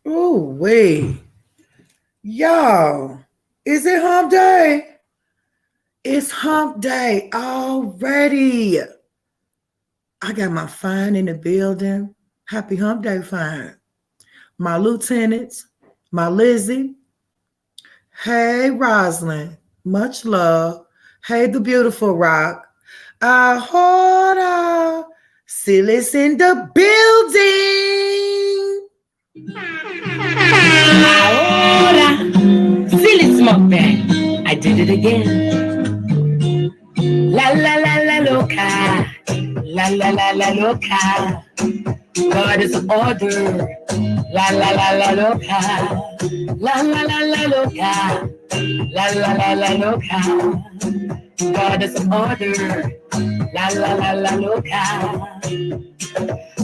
Ooh, wait. Y'all, is it hump day? It's hump day already. I got my fine in the building. Happy hump day, fine. My lieutenants, my Lizzie. Hey, Rosalind. Much love. Hey, the beautiful Rock. Ahora. Silas in the building. Ahora, silly smoke bag. I did it again. La la la la loca. La la la la loca. God is order. La la la la loca. La la la la loca. La la la la loca. God is order. La la la la loca.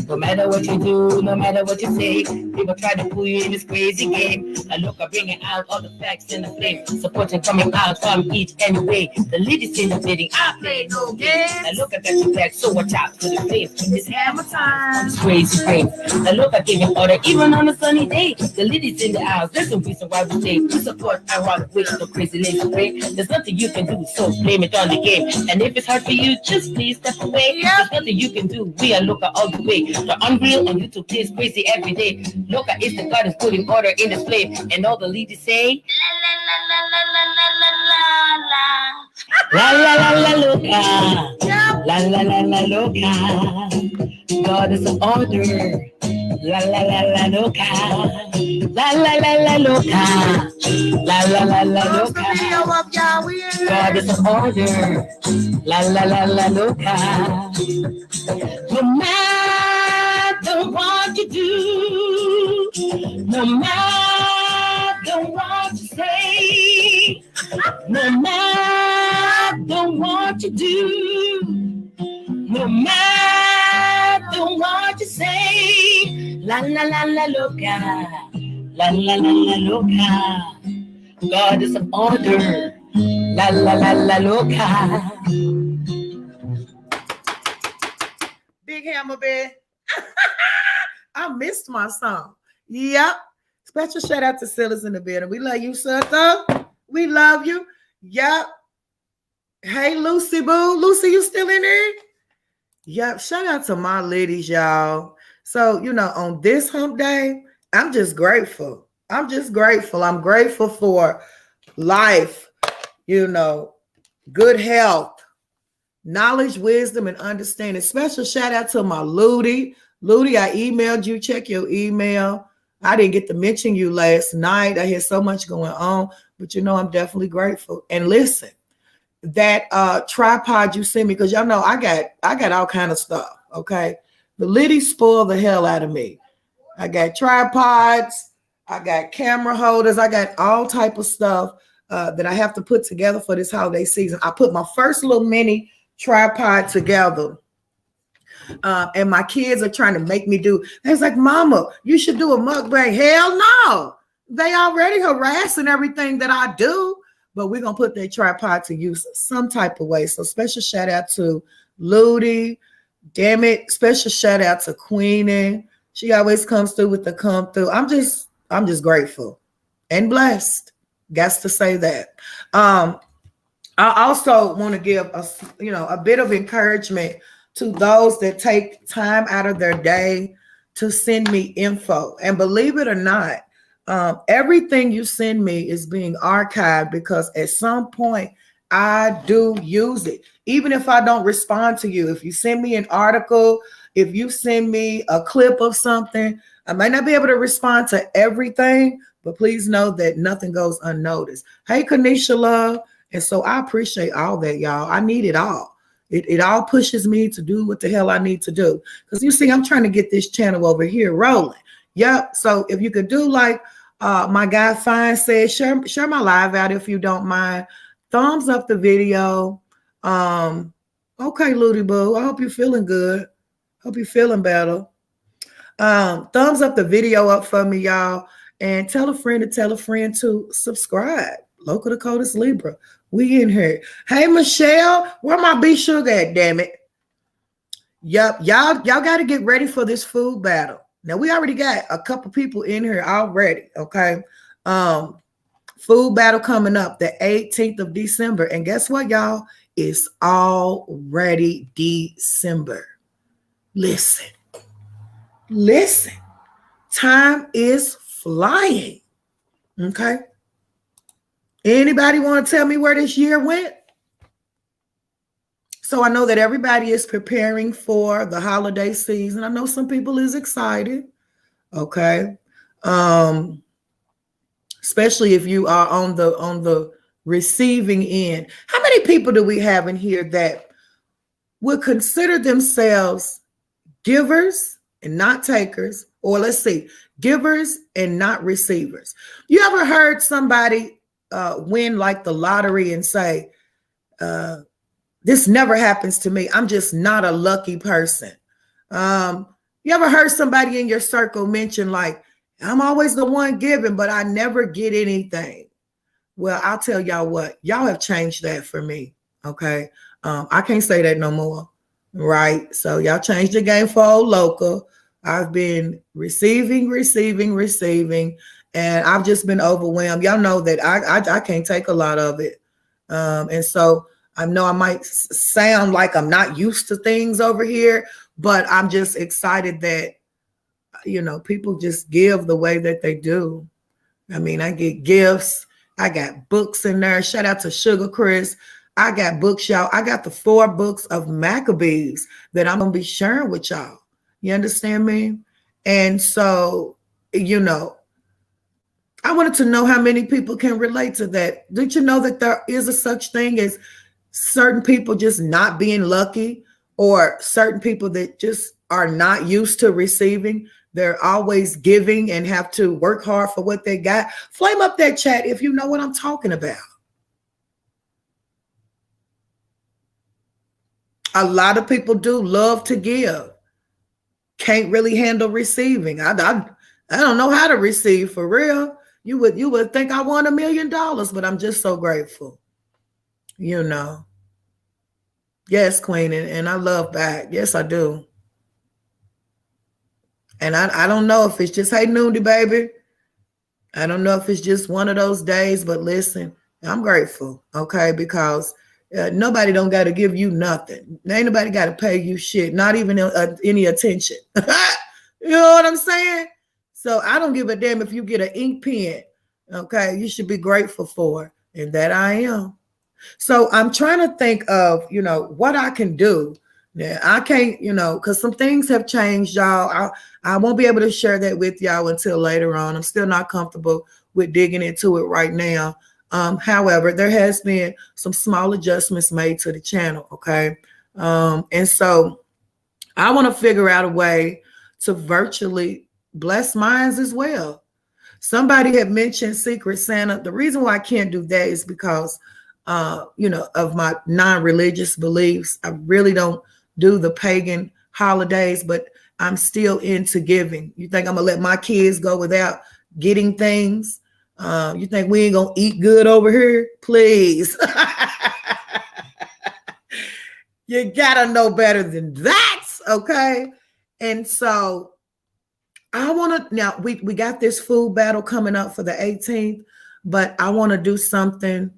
No matter what you do, no matter what you say, people try to pull you in this crazy game. I look at bringing out all the facts in the flame, supporting coming out from each and way. The lead is in the bidding, I play no games. I look at that back, so watch out for the flames. It's hammer time, it's crazy frame. I look at giving order, even on a sunny day. The lead is in the house, there's no reason why we stay. We support our run with no crazy lazy pray. There's nothing you can do, so blame it on the game. And if it's hard for you, just please step away. There's nothing you can do, we are Loca all the way. The unreal and YouTube plays crazy every day. Loca is the God is putting order in this flame. And all the leaders say la la la la la la la la la la Loca. La la la la Loca. God is an order. La la la la Loca. La la la la Loca. La la la la Loca. God is an order. La la la la Loca. No matter what you do, no matter what you say, no matter what you do, no matter what you say, la la la la loca, la la la la loca. God is an order, la la la la loca. Big Hammer Bear. I missed my song. Yep. Special shout out to Silas in the building. We love you, sir. We love you. Yep. Hey, Lucy Boo. Lucy, you still in there? Yep. Shout out to my ladies, y'all. So, on this hump day, I'm just grateful. I'm grateful for life, good health, knowledge, wisdom, and understanding. Special shout out to my Ludi. Ludi, I emailed you. Check your email. I didn't get to mention you last night. I had so much going on, but I'm definitely grateful. And listen, that tripod you sent me, because y'all know I got all kind of stuff. Okay, the Liddy spoiled the hell out of me. I got tripods, I got camera holders, I got all type of stuff that I have to put together for this holiday season. I put my first little mini tripod together. And my kids are trying to make me do. It's like, Mama, you should do a mukbang. Hell no. They already harassing everything that I do. But we're going to put that tripod to use some type of way. So special shout out to Ludi. Damn it. Special shout out to Queenie. She always comes through with the come through. I'm just grateful and blessed. Got to say that. I also want to give a bit of encouragement to those that take time out of their day to send me info. And believe it or not, everything you send me is being archived, because at some point I do use it. Even if I don't respond to you, if you send me an article, if you send me a clip of something, I might not be able to respond to everything, but please know that nothing goes unnoticed. Hey, Kanisha Love. And so I appreciate all that, y'all. I need it all. It all pushes me to do what the hell I need to do. Because you see, I'm trying to get this channel over here rolling. Yep. So if you could do like my guy Fine said, share my live out if you don't mind. Thumbs up the video. Okay, Ludi Boo. I hope you're feeling good. Hope you're feeling better. Thumbs up the video up for me, y'all. And tell a friend to subscribe. Local Dakota's Libra. We in here. Hey, Michelle, where my B Sugar at, damn it? Yep, y'all got to get ready for this food battle. Now we already got a couple people in here already. Okay. Food battle coming up the 18th of December. And guess what, y'all? It's already December. Listen. Time is flying. Okay. Anybody want to tell me where this year went? So I know that everybody is preparing for the holiday season. I know some people is excited. Okay. Especially if you are on the receiving end. How many people do we have in here that would consider themselves givers and not takers? Or let's see, givers and not receivers. You ever heard somebody win like the lottery and say, this never happens to me. I'm just not a lucky person. You ever heard somebody in your circle mention like, I'm always the one giving, but I never get anything? Well, I'll tell y'all what, y'all have changed that for me. Okay. I can't say that no more. Right. So y'all changed the game for old Loca. I've been receiving, and I've just been overwhelmed. Y'all know that I can't take a lot of it. And so I know I might sound like I'm not used to things over here, but I'm just excited that, people just give the way that they do. I mean, I get gifts. I got books in there. Shout out to Sugar Chris. I got books, y'all. I got the 4 books of Maccabees that I'm going to be sharing with y'all. You understand me? And so, I wanted to know how many people can relate to that. Did you know that there is a such thing as certain people just not being lucky, or certain people that just are not used to receiving? They're always giving and have to work hard for what they got. Flame up that chat if you know what I'm talking about. A lot of people do love to give. Can't really handle receiving. I don't know how to receive for real. You would think I won $1 million, but I'm just so grateful. Yes, Queen, and I love back. Yes, I do. And I don't know if it's just, hey, Noondy, baby. I don't know if it's just one of those days, but listen, I'm grateful, okay, because nobody don't got to give you nothing. Ain't nobody got to pay you shit, not even any attention. You know what I'm saying? So I don't give a damn if you get an ink pen, okay? You should be grateful for it, and that I am. So I'm trying to think of, what I can do. Yeah, I can't, because some things have changed, y'all. I won't be able to share that with y'all until later on. I'm still not comfortable with digging into it right now. However, there has been some small adjustments made to the channel, okay? And so I want to figure out a way to virtually bless minds as well. Somebody had mentioned Secret Santa. The reason why I can't do that is because, of my non-religious beliefs. I really don't do the pagan holidays, but I'm still into giving. You think I'm gonna let my kids go without getting things? You think we ain't gonna eat good over here? Please. You gotta know better than that, okay? And so I want to, now we got this food battle coming up for the 18th, but I want to do something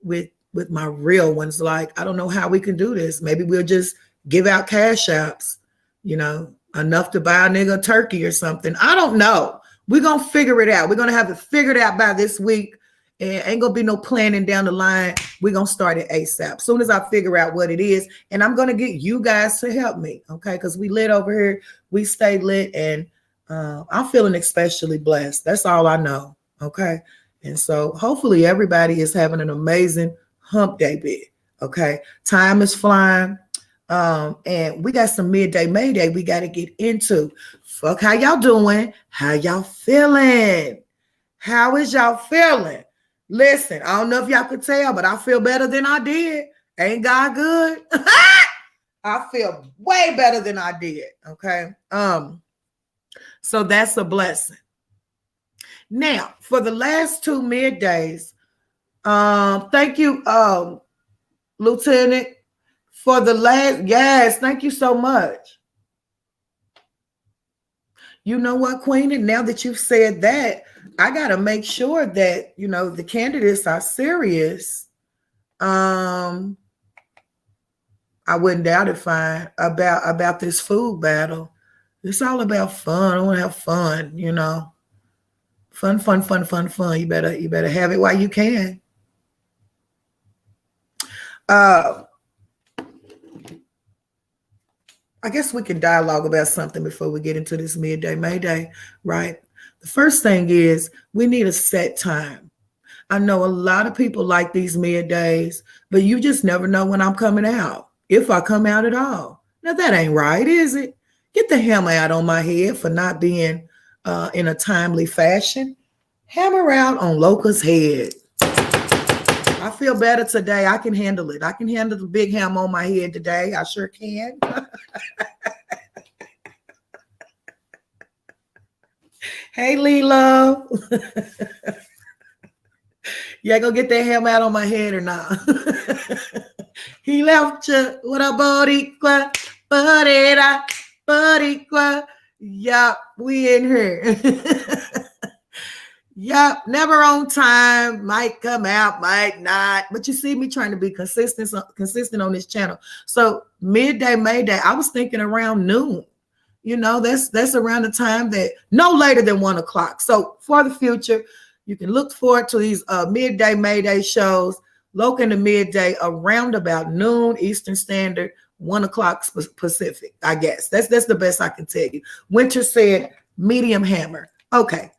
with my real ones. Like, I don't know how we can do this. Maybe we'll just give out cash apps, enough to buy a nigga a turkey or something. I don't know. We're going to figure it out. We're going to have it figured out by this week. And ain't going to be no planning down the line. We're going to start it ASAP. Soon as I figure out what it is. And I'm going to get you guys to help me. Okay. Because we lit over here. We stay lit. And I'm feeling especially blessed. That's all I know. Okay. And so hopefully everybody is having an amazing hump day bit. Okay. Time is flying. And we got some midday Mayday we got to get into. Fuck, how y'all doing? How y'all feeling? How is y'all feeling? Listen, I don't know if y'all could tell, but I feel better than I did. Ain't God good? I feel way better than I did. Okay. So that's a blessing. Now, for the last 2 middays, thank you, Lieutenant, for the last, yes, thank you so much. You know what, Queen? And now that you've said that, I gotta make sure that the candidates are serious. I wouldn't doubt it, fine, about this food battle. It's all about fun. I want to have fun, Fun, fun, fun, fun, fun. You better have it while you can. I guess we can dialogue about something before we get into this midday Mayday, right? The first thing is we need a set time. I know a lot of people like these middays, but you just never know when I'm coming out, if I come out at all. Now, that ain't right, is it? Get the hammer out on my head for not being in a timely fashion. Hammer out on Loca's head. I feel better today. I can handle it. I can handle the big hammer on my head today. I sure can. Hey, Lilo. Yeah, go get that hammer out on my head or not? He left you with a boricua, boricua. Yup, we in here. Yup, never on time. Might come out, might not. But you see me trying to be consistent on this channel. So midday Mayday, I was thinking around noon. That's around the time that no later than 1 o'clock. So for the future, you can look forward to these midday Mayday shows, Loca and the Midday, around about noon Eastern Standard, 1 o'clock Pacific. I guess that's the best I can tell you. Winter said medium hammer. Okay.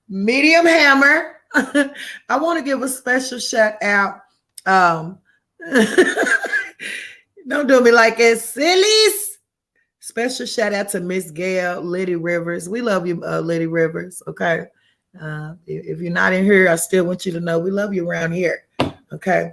Medium hammer. I want to give a special shout out. Don't do me like it's sillies. Special shout out to Miss Gail, Liddy Rivers. We love you, Liddy Rivers. Okay. If you're not in here, I still want you to know we love you around here. Okay.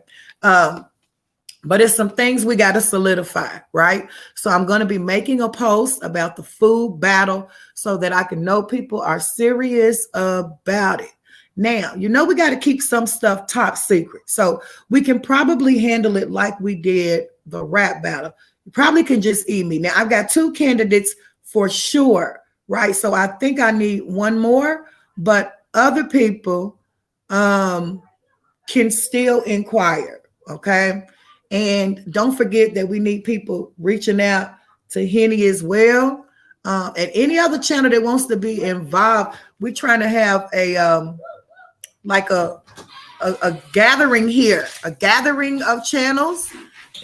But it's some things we got to solidify, right? So I'm going to be making a post about the food battle so that I can know people are serious about it. Now, we got to keep some stuff top secret. So we can probably handle it like we did the rap battle. You probably can just email me. Now, I've got 2 candidates for sure, right? So I think I need one more, but other people can still inquire, okay? And don't forget that we need people reaching out to Henny as well. And any other channel that wants to be involved, we're trying to have a gathering here, a gathering of channels.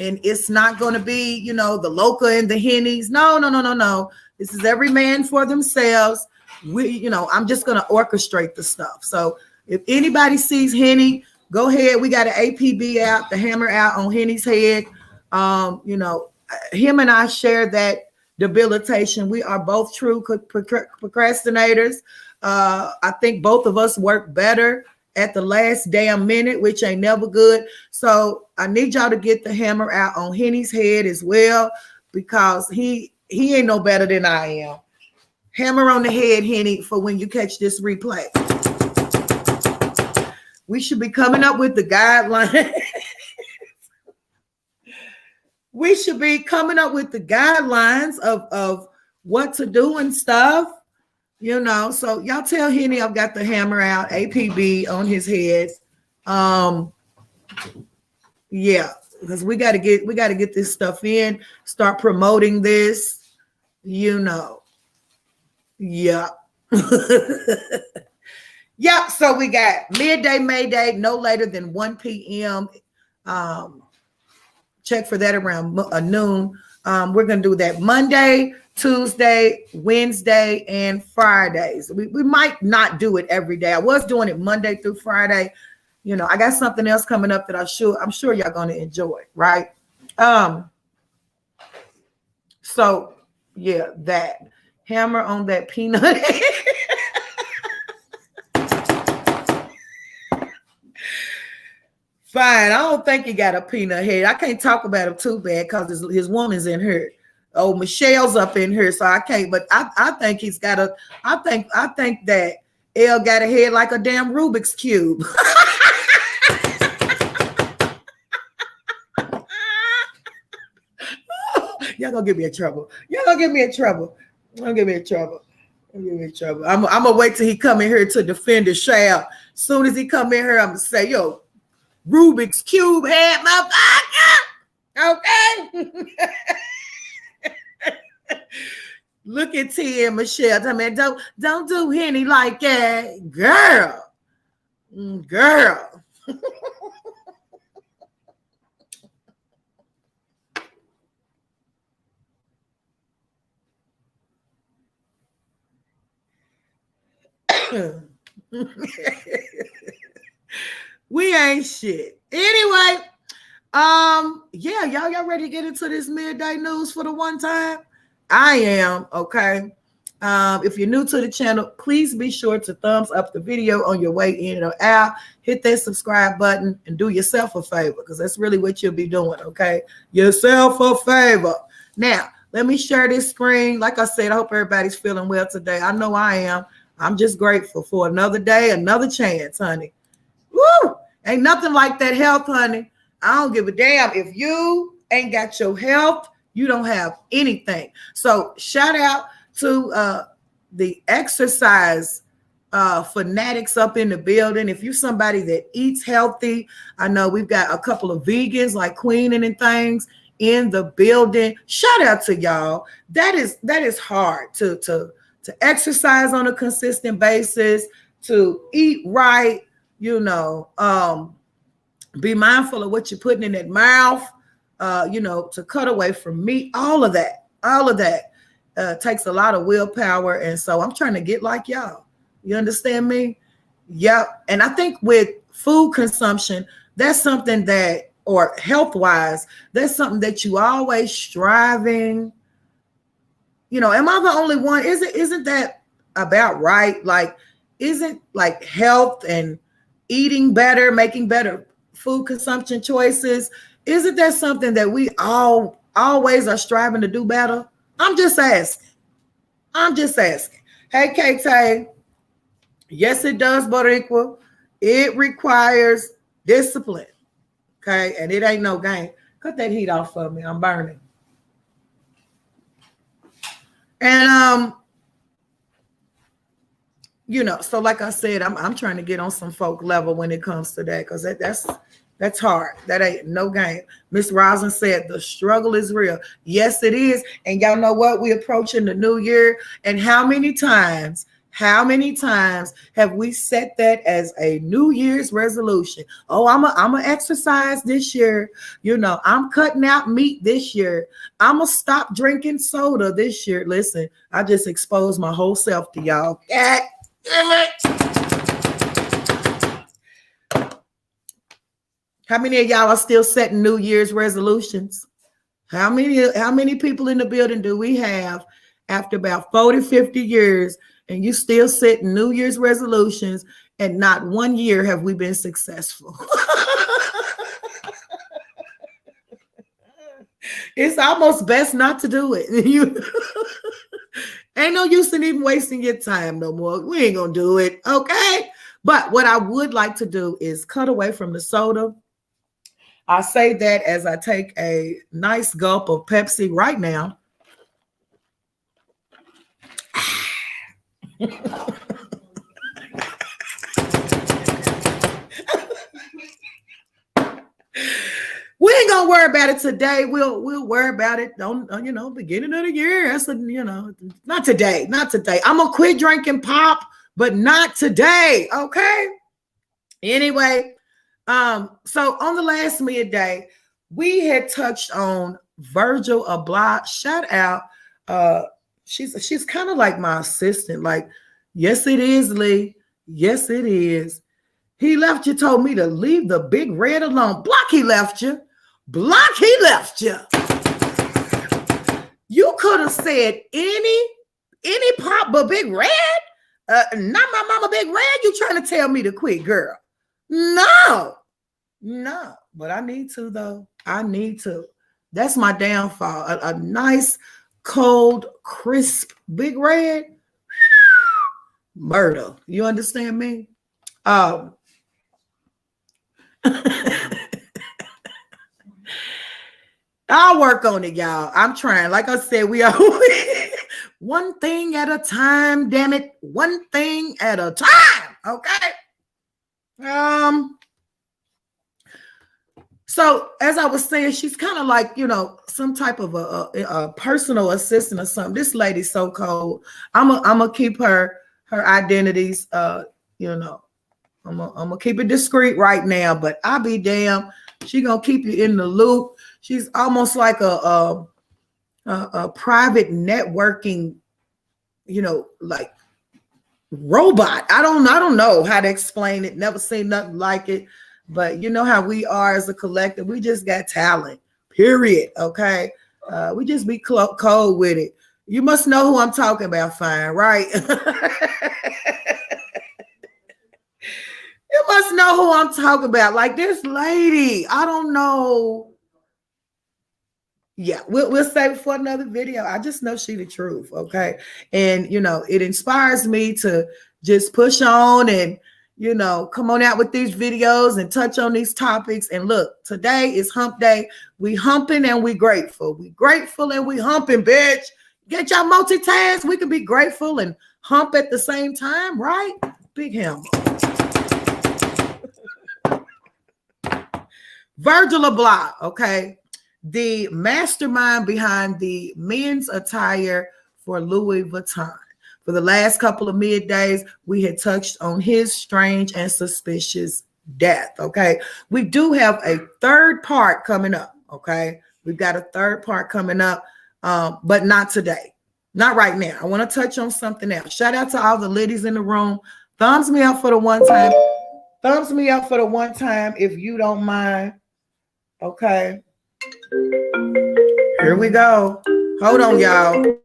And it's not going to be, the Loca and the Hennies. No. This is every man for themselves. I'm just going to orchestrate the stuff. So if anybody sees Henny, go ahead. We got an APB out, the hammer out on Henny's head. Him and I share that debilitation. We are both true procrastinators. I think both of us work better at the last damn minute, which ain't never good. So I need y'all to get the hammer out on Henny's head as well, because he ain't no better than I am. Hammer on the head, Henny, for when you catch this replay. We should be coming up with the guidelines. We should be coming up with the guidelines of what to do and stuff. So y'all tell Henny I've got the hammer out, APB on his head. Yeah, because we gotta get this stuff in, start promoting this, Yeah. Yep. So we got midday Mayday, no later than 1 p.m. Check for that around noon. We're gonna do that Monday, Tuesday, Wednesday, and Fridays. We might not do it every day. I was doing it Monday through Friday. I got something else coming up that I'm sure y'all gonna enjoy, right? So yeah, that hammer on that peanut. Fine. I don't think he got a peanut head. I can't talk about him too bad because his woman's in here. Oh, Michelle's up in here, so I can't. But I think he's got a. I think that L got a head like a damn Rubik's cube. Y'all gonna get me in trouble. Y'all gonna get me in trouble. Don't get me in trouble. Don't get me in trouble. I'm gonna wait till he come in here to defend the shaft. Soon as he come in here, I'm gonna say, yo, Rubik's Cube head motherfucker. Okay. Look at T and Michelle. I mean, don't do Henny like that. Girl. Girl. We ain't shit. Anyway, yeah, y'all ready to get into this midday news for the one time? I am, okay. If you're new to the channel, please be sure to thumbs up the video on your way in or out. Hit that subscribe button and do yourself a favor, because that's really what you'll be doing, okay? Yourself a favor. Now, let me share this screen. Like I said, I hope everybody's feeling well today. I know I am. I'm just grateful for another day, another chance, honey. Woo! Ain't nothing like that health, honey. I don't give a damn. If you ain't got your health, you don't have anything. So shout out to the exercise fanatics up in the building. If you're somebody that eats healthy, I know we've got a couple of vegans like Queening and things in the building. Shout out to y'all. That is hard to exercise on a consistent basis, to eat right, you know, be mindful of what you're putting in that mouth, you know, to cut away from meat. All of that takes a lot of willpower. And so I'm trying to get like y'all. You understand me? Yep. And I think with food consumption, that's something that, or health-wise, that's something that you always striving. You know, am I the only one? Isn't that about right? Like, isn't like health and eating better, making better food consumption choices, isn't that something that we all always are striving to do better? I'm just asking. Hey, KT. Yes, it does, but equal. It requires discipline. Okay, and it ain't no game. Cut that heat off for me. I'm burning. And you know, so like I said, I'm trying to get on some folk level when it comes to that, because that's hard. That ain't no game. Miss Rosin said the struggle is real. Yes, it is. And y'all know what? We're approaching the new year. And how many times have we set that as a New Year's resolution? Oh, I'm a exercise this year. You know, I'm cutting out meat this year. I'm going to stop drinking soda this year. Listen, I just exposed my whole self to y'all. How many of y'all are still setting New Year's resolutions? How many people in the building do we have after about 40, 50 years, and you still setting New Year's resolutions, and not one year have we been successful? It's almost best not to do it. You ain't no use in even wasting your time no more. We ain't gonna do it, okay? But what I would like to do is cut away from the soda. I say that as I take a nice gulp of Pepsi right now. We ain't gonna worry about it today. We'll worry about it on you know, beginning of the year. That's you know, not today. I'm gonna quit drinking pop, but not today. Okay. Anyway, so on the last midday, we had touched on Virgil Abloh. Shout out. She's kind of like my assistant. Like, yes, it is, Lee. Yes, it is. He left you, told me to leave the big red alone. Block, he left you. Block, he left you. You could have said any pop but Big Red. Not my mama Big Red. You trying to tell me to quit, girl? No. But I need to, though. I need to. That's my downfall. A nice, cold, crisp Big Red. Murder. You understand me? I'll work on it, y'all. I'm trying. Like I said, we are one thing at a time, damn it. One thing at a time. Okay. So as I was saying, she's kind of like, some type of a personal assistant or something. This lady's so cold. I'm gonna keep her identities, I'm gonna keep it discreet right now, but I'll be damn. She gonna keep you in the loop. She's almost like a private networking, like robot. I don't know how to explain it. Never seen nothing like it. But you know how we are as a collective. We just got talent, period. Okay. We just be cold with it. You must know who I'm talking about, fine, right? You must know who I'm talking about. Like this lady, I don't know. Yeah, we'll save it for another video. I just know she the truth, okay? And, it inspires me to just push on and, come on out with these videos and touch on these topics. And look, today is hump day. We humping and we grateful. We grateful and we humping, bitch. Get y'all multitask. We can be grateful and hump at the same time, right? Big hammer. Virgil Abloh, okay? The mastermind behind the men's attire for Louis Vuitton. For the last couple of middays, we had touched on his strange and suspicious death, okay? We do have a third part coming up, okay? We've got a third part coming up, but not today. Not right now. I want to touch on something else. Shout out to all the ladies in the room. Thumbs me up for the one time. Thumbs me up for the one time if you don't mind, okay? Here we go. Hold on, y'all.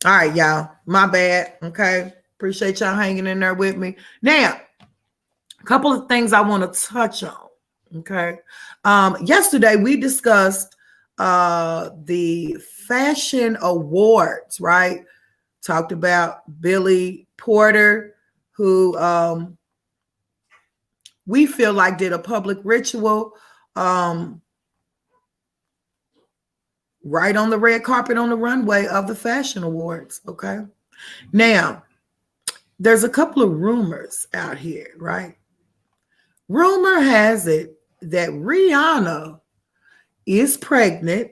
All right, y'all. My bad. Okay. Appreciate y'all hanging in there with me. Now, a couple of things I want to touch on. Okay. Yesterday we discussed the fashion awards, right? Talked about Billy Porter, who we feel like did a public ritual right on the red carpet on the runway of the fashion awards. Okay. Now, there's a couple of rumors out here, right? Rumor has it that Rihanna is pregnant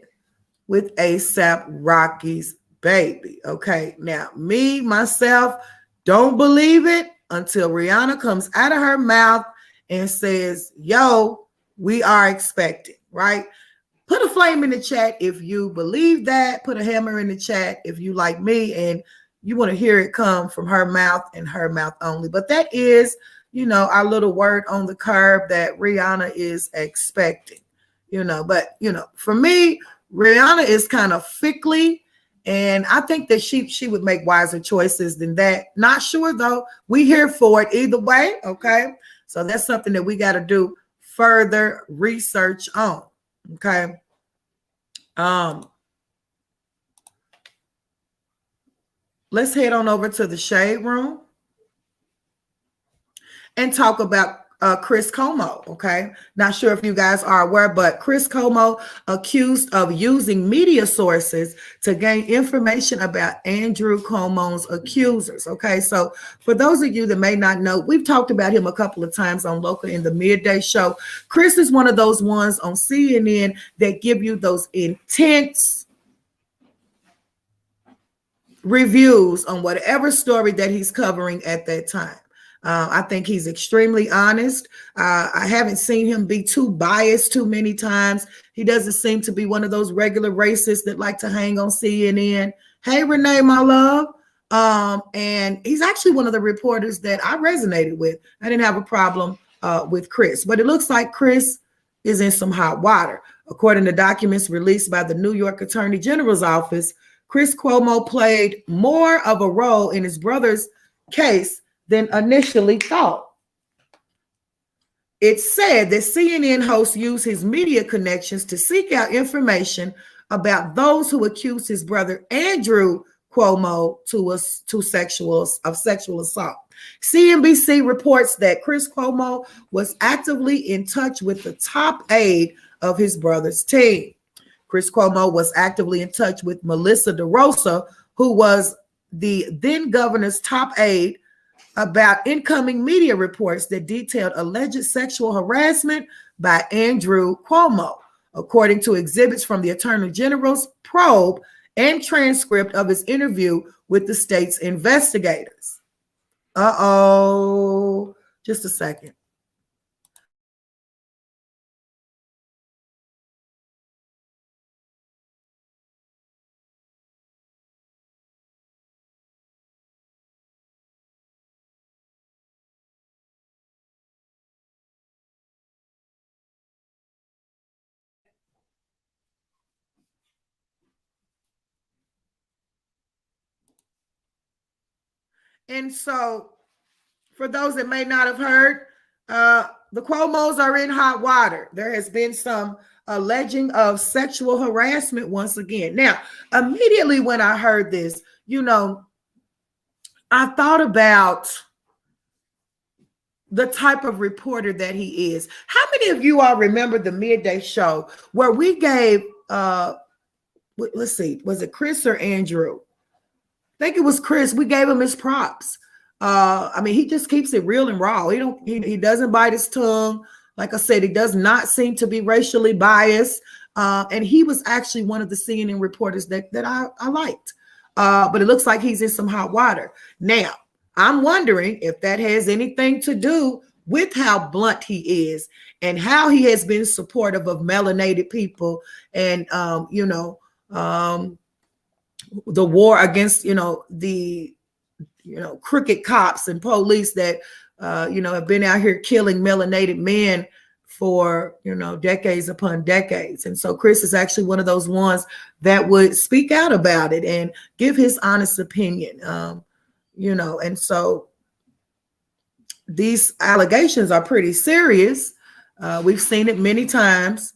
with ASAP Rocky's baby. Okay. Now, me, myself, don't believe it until Rihanna comes out of her mouth and says, yo, we are expecting, right? Put a flame in the chat if you believe that. Put a hammer in the chat if you like me and you want to hear it come from her mouth and her mouth only. But that is, our little word on the curb that Rihanna is expecting, But, for me, Rihanna is kind of fickly. And I think that she would make wiser choices than that. Not sure, though. We here for it either way, okay? So that's something that we got to do further research on. Okay. Let's head on over to the shade room and talk about Chris Como. Okay. Not sure if you guys are aware, but Chris Como accused of using media sources to gain information about Andrew Cuomo's accusers. Okay. So for those of you that may not know, we've talked about him a couple of times on Loca in the Midday Show. Chris is one of those ones on CNN that give you those intense reviews on whatever story that he's covering at that time. I think he's extremely honest. I haven't seen him be too biased too many times. He doesn't seem to be one of those regular racists that like to hang on CNN. Hey, Renee, my love. And he's actually one of the reporters that I resonated with. I didn't have a problem with Chris, but it looks like Chris is in some hot water. According to documents released by the New York Attorney General's office, Chris Cuomo played more of a role in his brother's case than initially thought. It's said that CNN hosts used his media connections to seek out information about those who accused his brother Andrew Cuomo of sexual assault. CNBC reports that Chris Cuomo was actively in touch with the top aide of his brother's team. Chris Cuomo was actively in touch with Melissa DeRosa, who was the then governor's top aide, about incoming media reports that detailed alleged sexual harassment by Andrew Cuomo, according to exhibits from the Attorney General's probe and transcript of his interview with the state's investigators. Uh-oh, just a second. And so, for those that may not have heard, the Cuomos are in hot water. There has been some alleging of sexual harassment once again. Now, immediately when I heard this, I thought about the type of reporter that he is. How many of you all remember the midday show where we gave, let's see, was it Chris or Andrew? I think it was Chris. We gave him his props. I mean, he just keeps it real and raw. He doesn't bite his tongue. Like I said, he does not seem to be racially biased. And he was actually one of the CNN reporters that I liked. But it looks like he's in some hot water. Now, I'm wondering if that has anything to do with how blunt he is and how he has been supportive of melanated people and, the war against, the crooked cops and police that, have been out here killing melanated men for, decades upon decades. And so Chris is actually one of those ones that would speak out about it and give his honest opinion, and so these allegations are pretty serious. We've seen it many times.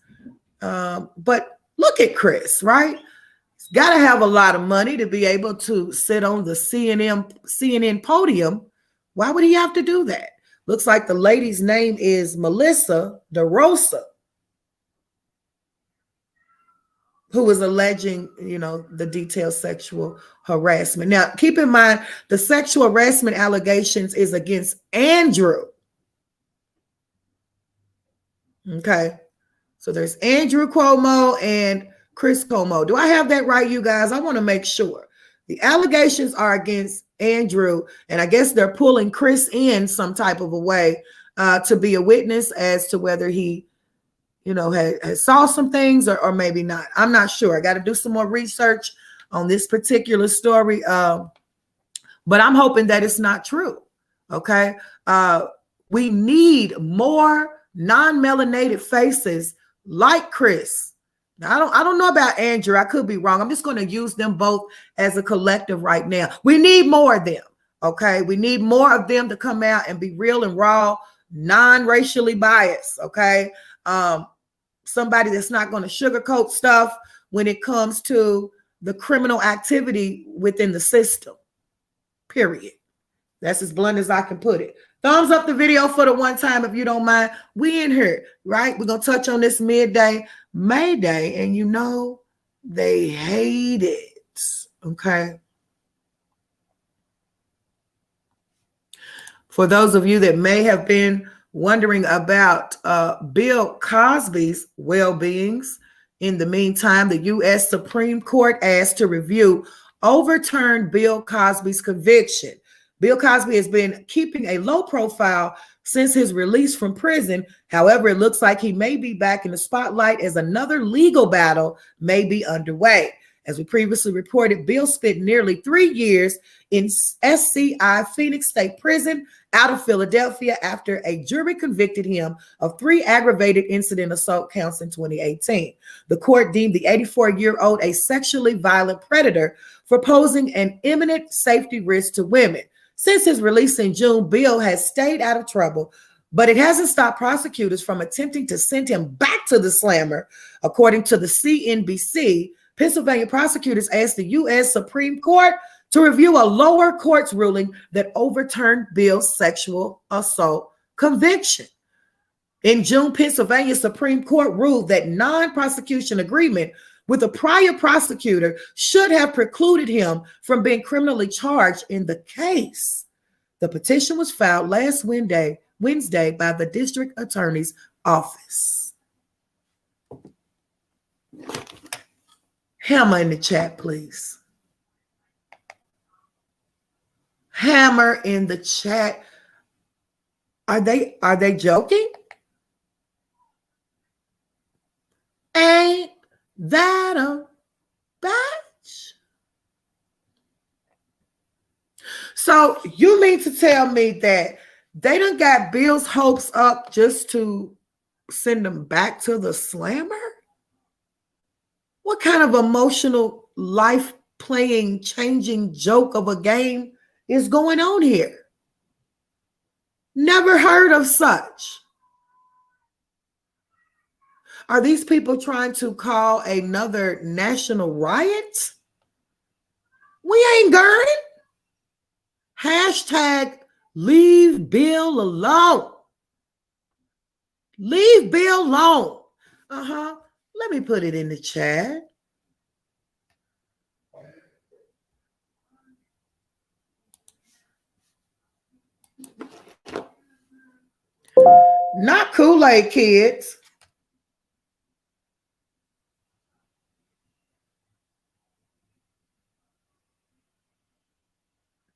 But look at Chris, right? Got to have a lot of money to be able to sit on the CNN podium. Why would he have to do that? Looks like the lady's name is Melissa DeRosa, who was alleging, the detailed sexual harassment. Now, keep in mind, the sexual harassment allegations is against Andrew. Okay. So there's Andrew Cuomo and Chris Cuomo. Do I have that right, you guys? I want to make sure. The allegations are against Andrew, and I guess they're pulling Chris in some type of a way to be a witness as to whether he, has saw some things or maybe not. I'm not sure. I got to do some more research on this particular story, but I'm hoping that it's not true. Okay. We need more non-melanated faces like Chris. Now, I don't know about Andrew. I could be wrong. I'm just going to use them both as a collective right now. We need more of them. Okay. We need more of them to come out and be real and raw, non-racially biased. Okay. Somebody that's not going to sugarcoat stuff when it comes to the criminal activity within the system. Period. That's as blunt as I can put it. Thumbs up the video for the one time if you don't mind. We in here, right? We're going to touch on this midday Mayday, and they hate it. Okay. For those of you that may have been wondering about Bill Cosby's well-beings, in the meantime, the U.S. Supreme Court asked to review overturned Bill Cosby's conviction. Bill Cosby has been keeping a low profile since his release from prison. However, it looks like he may be back in the spotlight as another legal battle may be underway. As we previously reported, Bill spent nearly 3 years in SCI Phoenix State Prison out of Philadelphia after a jury convicted him of 3 aggravated incident assault counts in 2018. The court deemed the 84-year-old a sexually violent predator for posing an imminent safety risk to women. Since his release in June, Bill has stayed out of trouble, but it hasn't stopped prosecutors from attempting to send him back to the slammer. According to the CNBC, Pennsylvania prosecutors asked the U.S. Supreme Court to review a lower court's ruling that overturned Bill's sexual assault conviction. In June, Pennsylvania Supreme Court ruled that non-prosecution agreement with a prior prosecutor should have precluded him from being criminally charged in the case. The petition was filed last Wednesday by the district attorney's office. Hammer in the chat, please. Hammer in the chat. Are they joking? Ain't that a batch? So you mean to tell me that they done got Bill's hopes up just to send him back to the slammer? What kind of emotional, life-playing, changing joke of a game is going on here? Never heard of such. Are these people trying to call another national riot? We ain't gurning. Hashtag leave Bill alone. Leave Bill alone. Let me put it in the chat. Not Kool-Aid kids.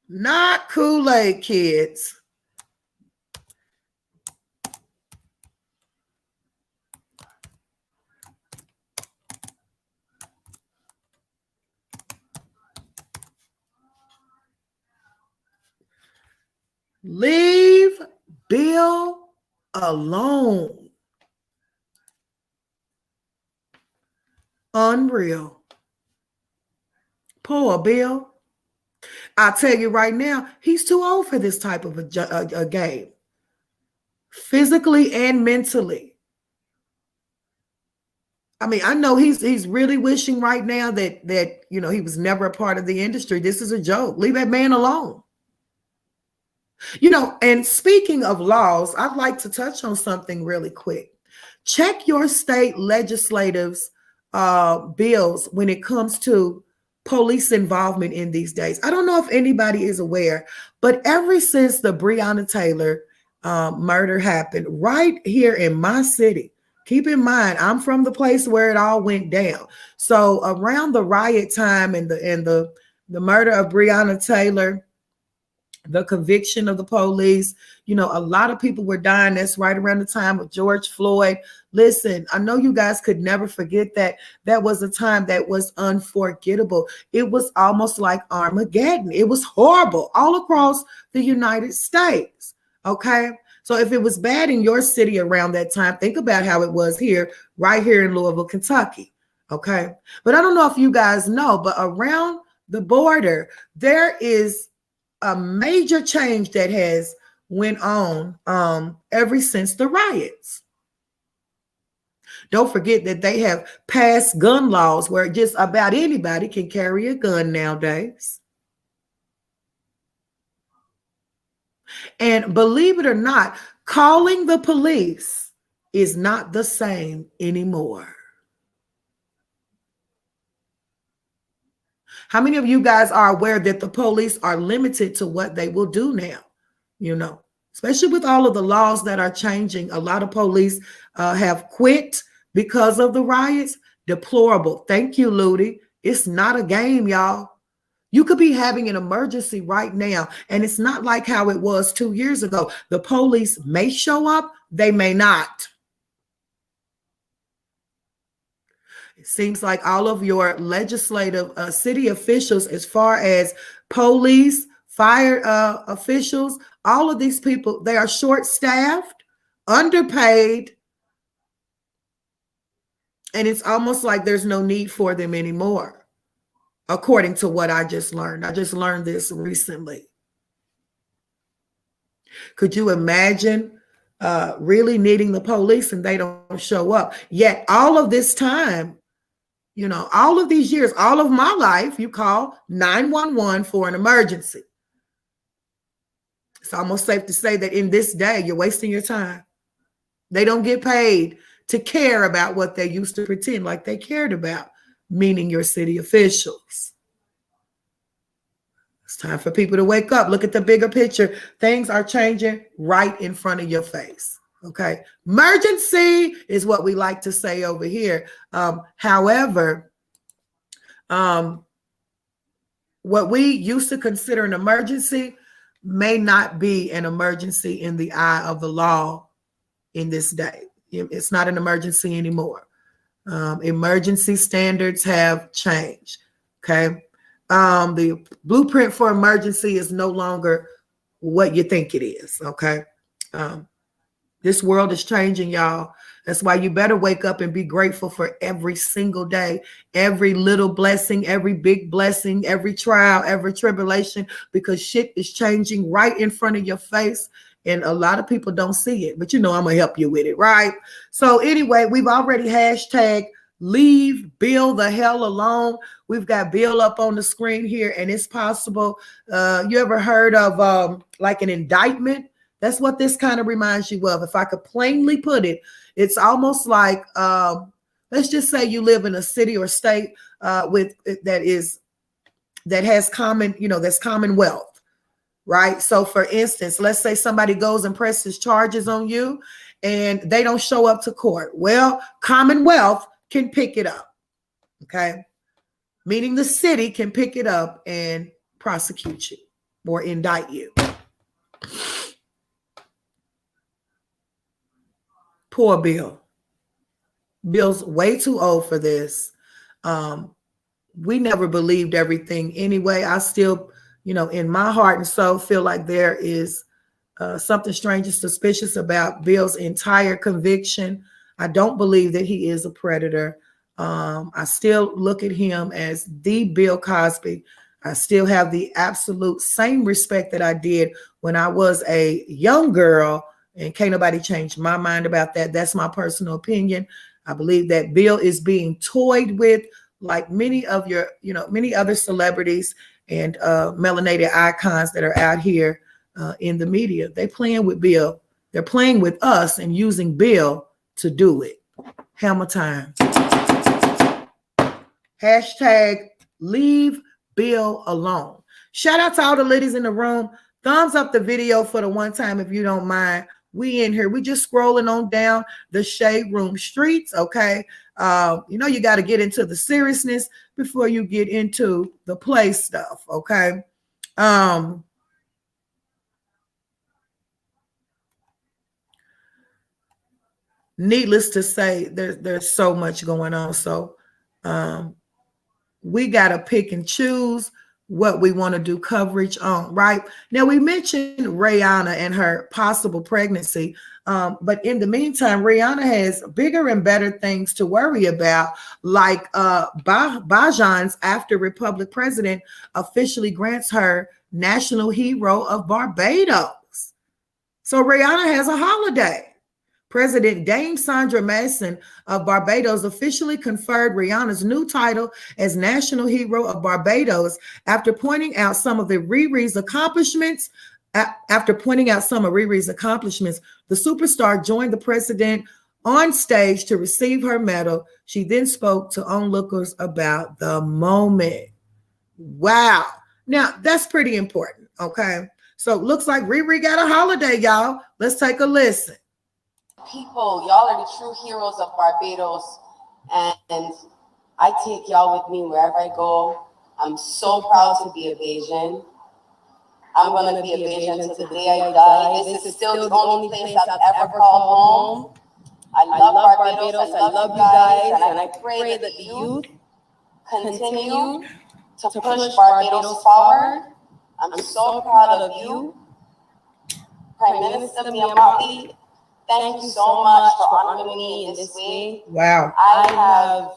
Not Kool-Aid kids. Leave Bill alone. Unreal. Poor Bill. I'll tell you right now, he's too old for this type of a game. Physically and mentally. I mean, I know he's really wishing right now that he was never a part of the industry. This is a joke. Leave that man alone. And speaking of laws, I'd like to touch on something really quick. Check your state legislatives' bills when it comes to police involvement in these days. I don't know if anybody is aware, but ever since the Breonna Taylor murder happened right here in my city, keep in mind, I'm from the place where it all went down. So around the riot time and the murder of Breonna Taylor, the conviction of the police, a lot of people were dying. That's right around the time of George Floyd. Listen, I know you guys could never forget that. That was a time that was unforgettable. It was almost like Armageddon. It was horrible all across the United States. Okay. So if it was bad in your city around that time, think about how it was right here in Louisville, Kentucky. Okay. But I don't know if you guys know, but around the border, there is a major change that has went on ever since the riots. Don't forget that they have passed gun laws where just about anybody can carry a gun nowadays. And believe it or not, calling the police is not the same anymore. How many of you guys are aware that the police are limited to what they will do now? Especially with all of the laws that are changing, a lot of police have quit because of the riots. Deplorable. Thank you, Ludi. It's not a game, y'all. You could be having an emergency right now, and it's not like how it was 2 years ago. The police may show up, they may not. It seems like all of your legislative city officials, as far as police, fire officials, all of these people, they are short staffed, underpaid, and it's almost like there's no need for them anymore, according to what I just learned. I just learned this recently. Could you imagine really needing the police and they don't show up? Yet all of this time, all of these years, all of my life, you call 911 for an emergency. It's almost safe to say that in this day, you're wasting your time. They don't get paid to care about what they used to pretend like they cared about, meaning your city officials. It's time for people to wake up. Look at the bigger picture. Things are changing right in front of your face. Okay. Emergency is what we like to say over here. However, what we used to consider an emergency may not be an emergency in the eye of the law in this day. It's not an emergency anymore. Emergency standards have changed. Okay. The blueprint for emergency is no longer what you think it is. Okay. This world is changing, y'all. That's why you better wake up and be grateful for every single day, every little blessing, every big blessing, every trial, every tribulation, because shit is changing right in front of your face. And a lot of people don't see it, but I'm going to help you with it, right? So anyway, we've already hashtag leave Bill the hell alone. We've got Bill up on the screen here, and it's possible. You ever heard of like an indictment? That's what this kind of reminds you of. If I could plainly put it, it's almost like, let's just say you live in a city or state that has common, that's commonwealth, right? So for instance, let's say somebody goes and presses charges on you and they don't show up to court. Well, Commonwealth can pick it up, okay? Meaning the city can pick it up and prosecute you or indict you. Poor Bill. Bill's way too old for this. We never believed everything anyway. I still, in my heart and soul, feel like there is something strange and suspicious about Bill's entire conviction. I don't believe that he is a predator. I still look at him as the Bill Cosby. I still have the absolute same respect that I did when I was a young girl, and can't nobody change my mind about that. That's my personal opinion. I believe that Bill is being toyed with, like many of many other celebrities and melanated icons that are out here in the media. They playing with Bill. They're playing with us and using Bill to do it. Hammer time. Hashtag leave Bill alone. Shout out to all the ladies in the room. Thumbs up the video for the one time if you don't mind. We in here. We just scrolling on down the Shade Room streets, okay? You got to get into the seriousness before you get into the play stuff, okay? Needless to say, there's so much going on. So we got to pick and choose what we want to do coverage on, right? Now, we mentioned Rihanna and her possible pregnancy, but in the meantime, Rihanna has bigger and better things to worry about, like Bajan's after Republic president officially grants her National Hero of Barbados. So Rihanna has a holiday. President Dame Sandra Mason of Barbados officially conferred Rihanna's new title as National Hero of Barbados after pointing out some of Riri's accomplishments. The superstar joined the president on stage to receive her medal. She then spoke to onlookers about the moment. Wow. Now, that's pretty important, okay? So it looks like Riri got a holiday, y'all. Let's take a listen. People, y'all are the true heroes of Barbados, and I take y'all with me wherever I go. I'm so proud to be a Bayesian. I'm going to be a Bayesian to the day I die. This is still the only place I've ever called home. I love Barbados. I love you guys. And I pray that the youth continue to push Barbados forward. I'm so proud of you, Prime Minister Miyamati. Thank you so much for honoring me in this way. Wow. I have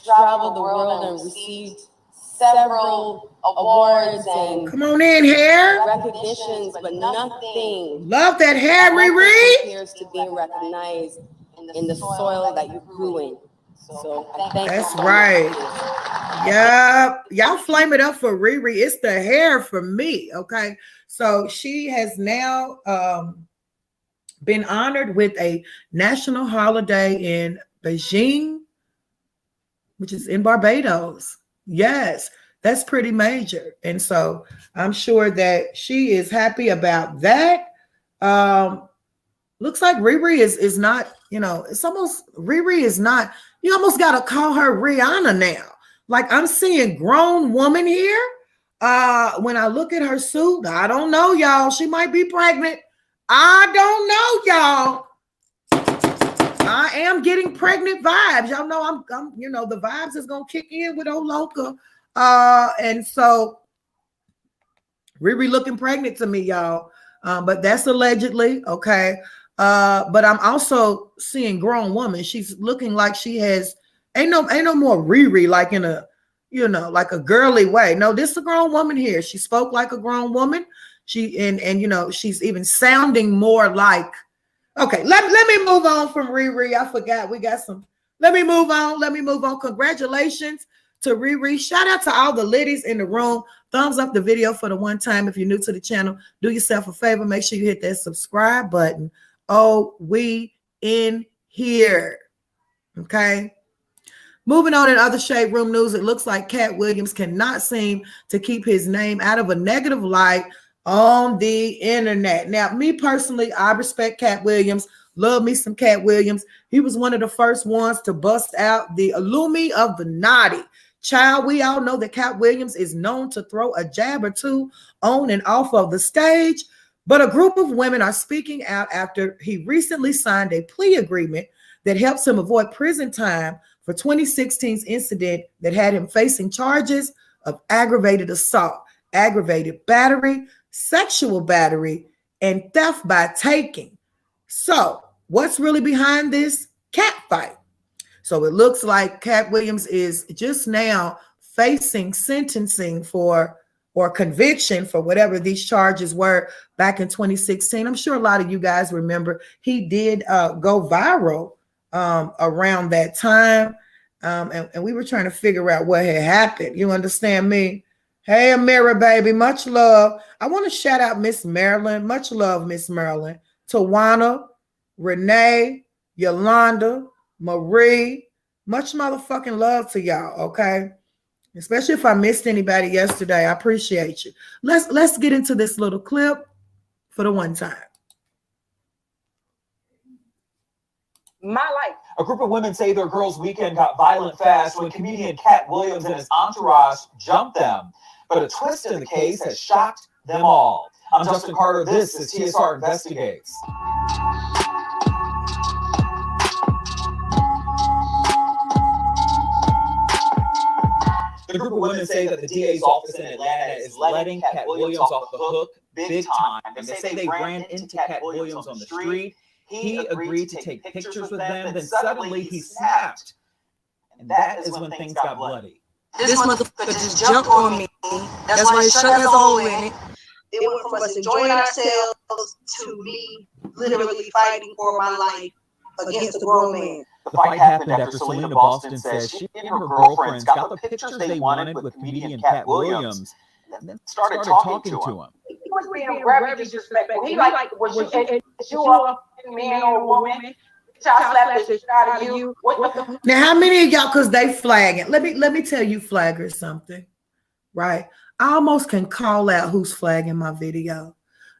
traveled the world and received several awards and come on in here. recognitions, but nothing. Love that hair, Riri. Compares to being recognized in the soil that you grew in. So I thank that's you so right. much. Yep. Y'all flame it up for Riri. It's the hair for me. Okay. So she has now been honored with a national holiday in Beijing, which is in Barbados. Yes, that's pretty major. And so I'm sure that she is happy about that. Looks like Riri is not, it's almost, Riri is not, you almost got to call her Rihanna now. Like I'm seeing grown woman here. When I look at her suit, I don't know, y'all. She might be pregnant. I don't know, y'all. I am getting pregnant vibes. Y'all know I'm the vibes is gonna kick in with old Loca. And so Riri looking pregnant to me, y'all. But that's allegedly, okay. But I'm also seeing grown woman. She's looking like she has ain't no more Riri like in a like a girly way. No, this is a grown woman here. She spoke like a grown woman. She and she's even sounding more like. Okay, let me move on from Riri. I forgot we got some. Let me move on. Congratulations to Riri. Shout out to all the ladies in the room. Thumbs up the video for the one time. If you're new to the channel, do yourself a favor. Make sure you hit that subscribe button. Oh, we in here. Okay. Moving on in other Shade Room news, it looks like Cat Williams cannot seem to keep his name out of a negative light on the internet. Now, me personally, I respect Cat Williams. Love me some Cat Williams. He was one of the first ones to bust out the Illumi of the naughty. Child, we all know that Cat Williams is known to throw a jab or two on and off of the stage, but a group of women are speaking out after he recently signed a plea agreement that helps him avoid prison time for 2016's incident that had him facing charges of aggravated assault, aggravated battery, sexual battery, and theft by taking. So what's really behind this cat fight? So it looks like Cat Williams is just now facing sentencing or conviction for whatever these charges were back in 2016. I'm sure a lot of you guys remember he did go viral around that time. And we were trying to figure out what had happened. You understand me? Hey, Amira, baby, much love. I want to shout out Miss Marilyn. Much love, Miss Marilyn. Tawana, Renee, Yolanda, Marie. Much motherfucking love to y'all, okay? Especially if I missed anybody yesterday. I appreciate you. Let's get into this little clip for the one time. My life. A group of women say their girls' weekend got violent fast when comedian Cat Williams and his entourage jumped them. But a twist in the case has shocked them all. I'm Justin Carter. This is TSR Investigates. The group of women say that the DA's office in Atlanta is letting Cat Williams off the hook big time. They say they ran into Cat Williams on the street. He agreed to take pictures with them, then suddenly he snapped. And that is when things got bloody. This motherfucker just jumped on me. That's why his shirt has a hole in it. It went from us enjoying ourselves to me literally fighting for my life against a grown man. The fight happened after Selena Boston says she and her girlfriends got the pictures they wanted with comedian Cat Williams and then started talking to him. He was being very disrespectful. He like, was you a man or a woman? Child slapped the shit out of you. Now, how many of y'all, because they flagging? Let me tell you flaggers something, right? I almost can call out who's flagging my video.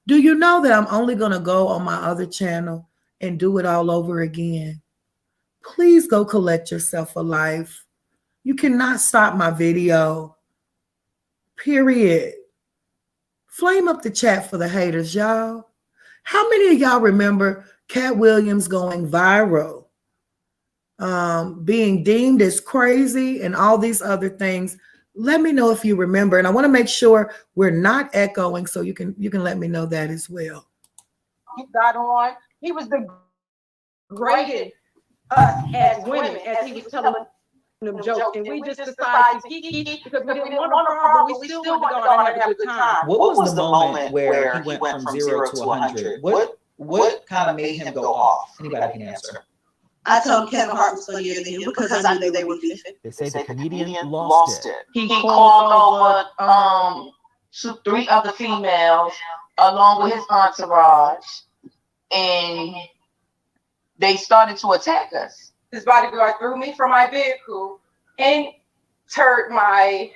Do you know that I'm only going to go on my other channel and do it all over again? Please go collect yourself a life. You cannot stop my video Period. Flame up the chat for the haters, y'all. How many of y'all remember Cat Williams going viral, being deemed as crazy and all these other things? Let me know if you remember, and I want to make sure we're not echoing, so you can let me know that as well. He got on. He was degrading us as women as he was telling them jokes, and we just decided to kiki because we didn't want a problem. We still wanted to go out and have a good time. What was the moment where he went from 0 to 100? What kind of made him go off? Anybody can answer. I told him Kevin Hart was funnier than him because I knew they were beefing. They say the comedian lost it. He called over 3 other females along with his entourage, and they started to attack us. His bodyguard threw me from my vehicle and turned my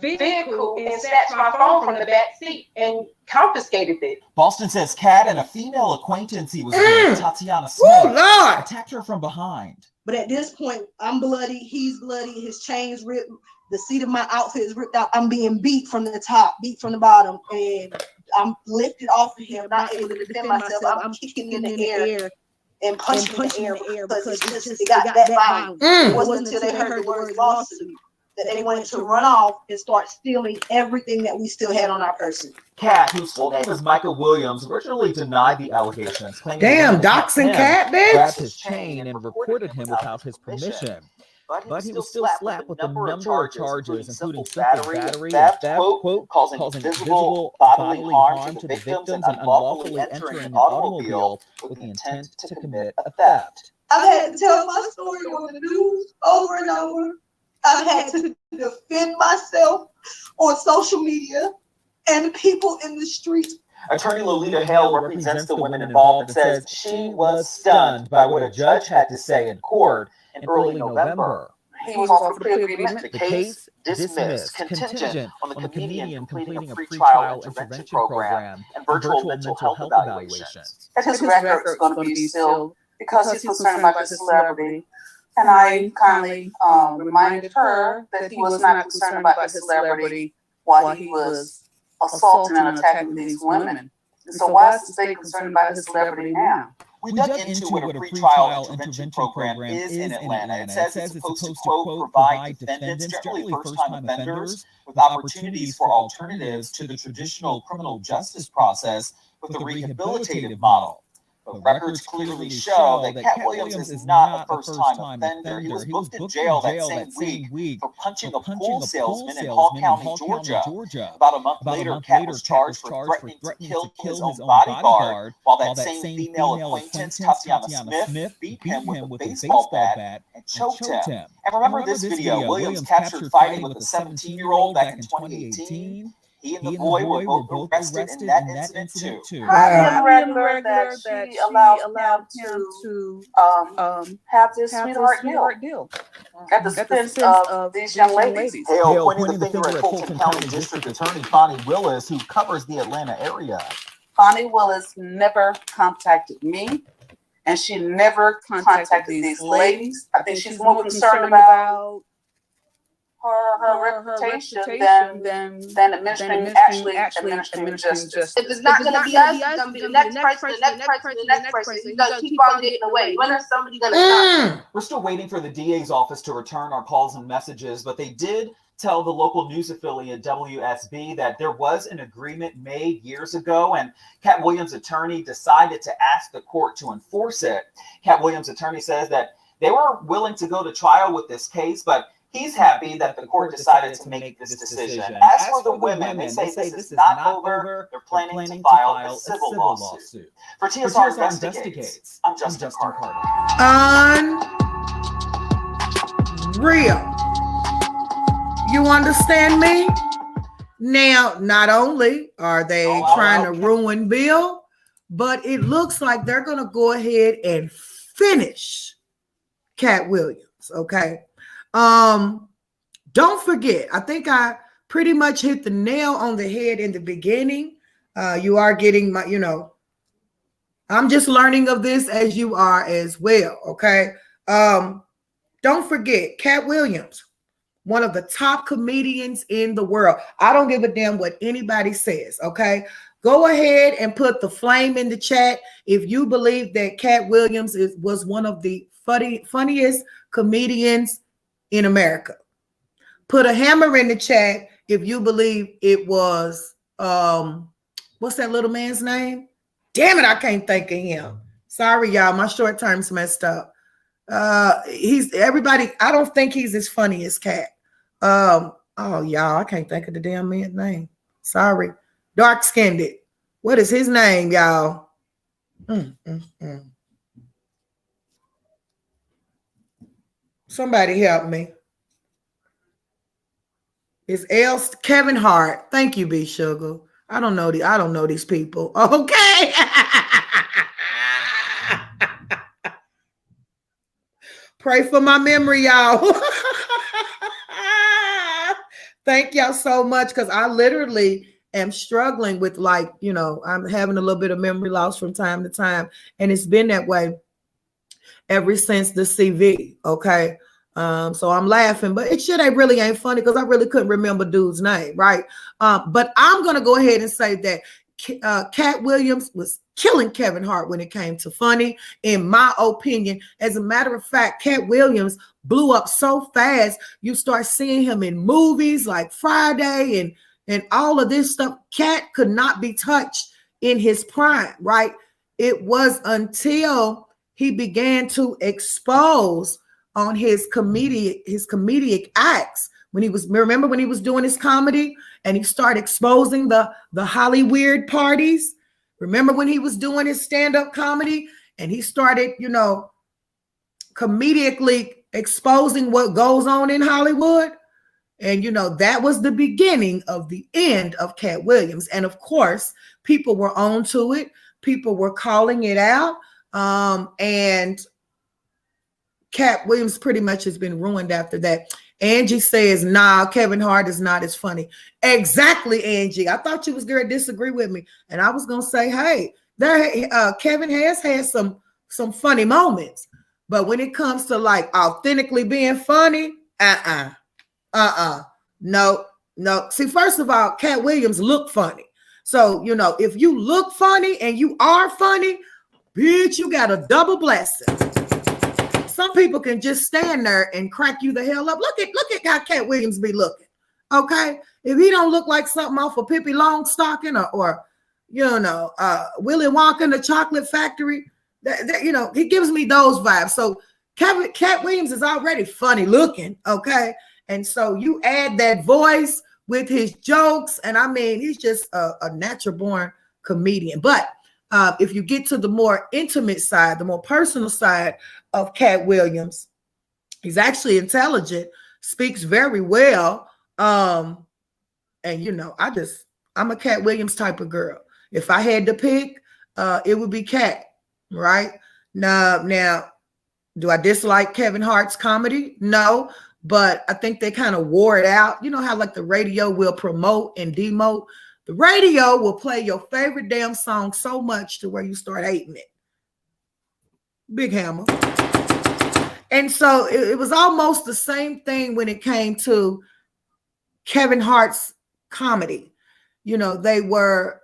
vehicle and snatched my phone from the back seat and confiscated it. Boston says Cat and a female acquaintance he was with, Tatiana Smith, attacked her from behind. But at this point, I'm bloody, he's bloody, his chain's ripped, the seat of my outfit is ripped out. I'm being beat from the top, beat from the bottom, and I'm lifted off of him, not able to defend myself. I'm kicking in the air and punching in the air because it got that violent. It wasn't until they heard the word lawsuit that they wanted to run off and start stealing everything that we still had on our person. Cat, whose full name is Michael Williams, originally denied the allegations. Damn, doxing Cat, bitch. Grabbed his chain and recorded him without his permission. But he was still slapped with a number of charges, including simple battery, theft, quote, causing visible bodily harm to the victims, and unlawfully entering an automobile with the intent to commit a theft. I've had to tell my story on the news over and over. I've had to defend myself on social media and people in the streets. Attorney Lolita Hale represents the women involved and says she was stunned by what a judge had to say in court in early November. He was offered a plea agreement. The case dismissed, contingent on the comedian completing a pretrial intervention program and virtual mental health evaluations. That his record is going to be sealed because he's concerned about his celebrity. And I kindly reminded her that he was not concerned about his celebrity while he was assaulting and attacking these women. And so why is the state concerned about his celebrity now? We dug into what a pretrial intervention program is in Atlanta. It says it's supposed to, quote, provide defendants, generally first-time offenders, with opportunities for alternatives to the traditional criminal justice process with a rehabilitative model. But records clearly show that Cat Williams is not a first-time offender. He was booked in jail that same week for punching a pool salesman in Hall County, Georgia. About a month later, Cat was charged for threatening to kill his own bodyguard, while that same female acquaintance, Tatiana Smith, beat him with a baseball bat and choked him. And remember this video, Williams captured fighting with a 17-year-old back in 2018. He and the boy were both arrested in that incident too. Highly irregular that she allowed him to have this sweetheart deal at the expense of these young ladies. Hale pointing the finger at Fulton County District Attorney Bonnie Willis, who covers the Atlanta area. Bonnie Willis never contacted me, and she never contacted these ladies. I think she's more concerned about her reputation than administering justice. If it's not going to be us, it's going to be the next person, the next person, the next person. You're going to keep on getting away. When is somebody going to stop? We're still waiting for the DA's office to return our calls and messages, but they did tell the local news affiliate WSB that there was an agreement made years ago, and Cat Williams' attorney decided to ask the court to enforce it. Cat Williams' attorney says that they were willing to go to trial with this case, but he's happy that the court decided to make this decision. As for the women, they say this is not over. They're planning to file a civil lawsuit. For TSR Investigates, I'm Justin Carter. Unreal. You understand me? Now, not only are they trying to ruin Bill, but it looks like they're going to go ahead and finish Cat Williams, okay? Don't forget, I think I pretty much hit the nail on the head in the beginning. You are getting my, I'm just learning of this as you are as well, okay? Don't forget, Cat Williams one of the top comedians in the world. I don't give a damn what anybody says, okay? Go ahead and put the flame in the chat if you believe that Cat Williams was one of the funniest comedians in America. Put a hammer in the chat if you believe it was, what's that little man's name? Damn it, I can't think of him. Sorry, y'all, my short term's messed up. He's everybody. I don't think he's as funny as Cat. Oh, y'all, I can't think of the damn man's name. Sorry. Dark skinned. What is his name, y'all? Somebody help me. It's Kevin Hart. Thank you, B Sugar. I don't know these people. Okay. Pray for my memory, y'all. Thank y'all so much, because I literally am struggling with, like, you know, I'm having a little bit of memory loss from time to time, and it's been that way ever since the CV. Okay. So I'm laughing, but it really ain't funny, because I really couldn't remember dude's name, right? But I'm gonna go ahead and say that Cat Williams was killing Kevin Hart when it came to funny, in my opinion. As a matter of fact, Cat Williams blew up so fast. You start seeing him in movies like Friday and all of this stuff. Cat could not be touched in his prime, right? It was until he began to expose on his comedic acts, when he was doing his comedy, and he started exposing the Hollywood parties. Remember when he was doing his stand-up comedy and he started, you know, comedically exposing what goes on in Hollywood? And, you know, that was the beginning of the end of Cat Williams. And of course, people were on to it. People were calling it out. And Cat Williams pretty much has been ruined after that. Angie says, nah, Kevin Hart is not as funny. Exactly, Angie. I thought you was going to disagree with me. And I was going to say, hey, Kevin has had some funny moments. But when it comes to, like, authentically being funny, no. See, first of all, Cat Williams look funny. So, you know, if you look funny and you are funny, bitch, you got a double blessing. Some people can just stand there and crack you the hell up. Look at how Cat Williams be looking. Okay, if he don't look like something off of Pippi Longstocking or you know, Willy Wonka and the Chocolate Factory, that you know, he gives me those vibes. So Cat Williams is already funny looking. Okay, and so you add that voice with his jokes, and I mean, he's just a natural born comedian. But if you get to the more intimate side, the more personal side of Cat Williams, he's actually intelligent, speaks very well. And you know, I'm a Cat Williams type of girl. If I had to pick, it would be Cat, right? Now, do I dislike Kevin Hart's comedy? No, but I think they kind of wore it out. You know how, like, the radio will promote and demote? The radio will play your favorite damn song so much to where you start hating it. Big hammer. And so it was almost the same thing when it came to Kevin Hart's comedy. You know, they were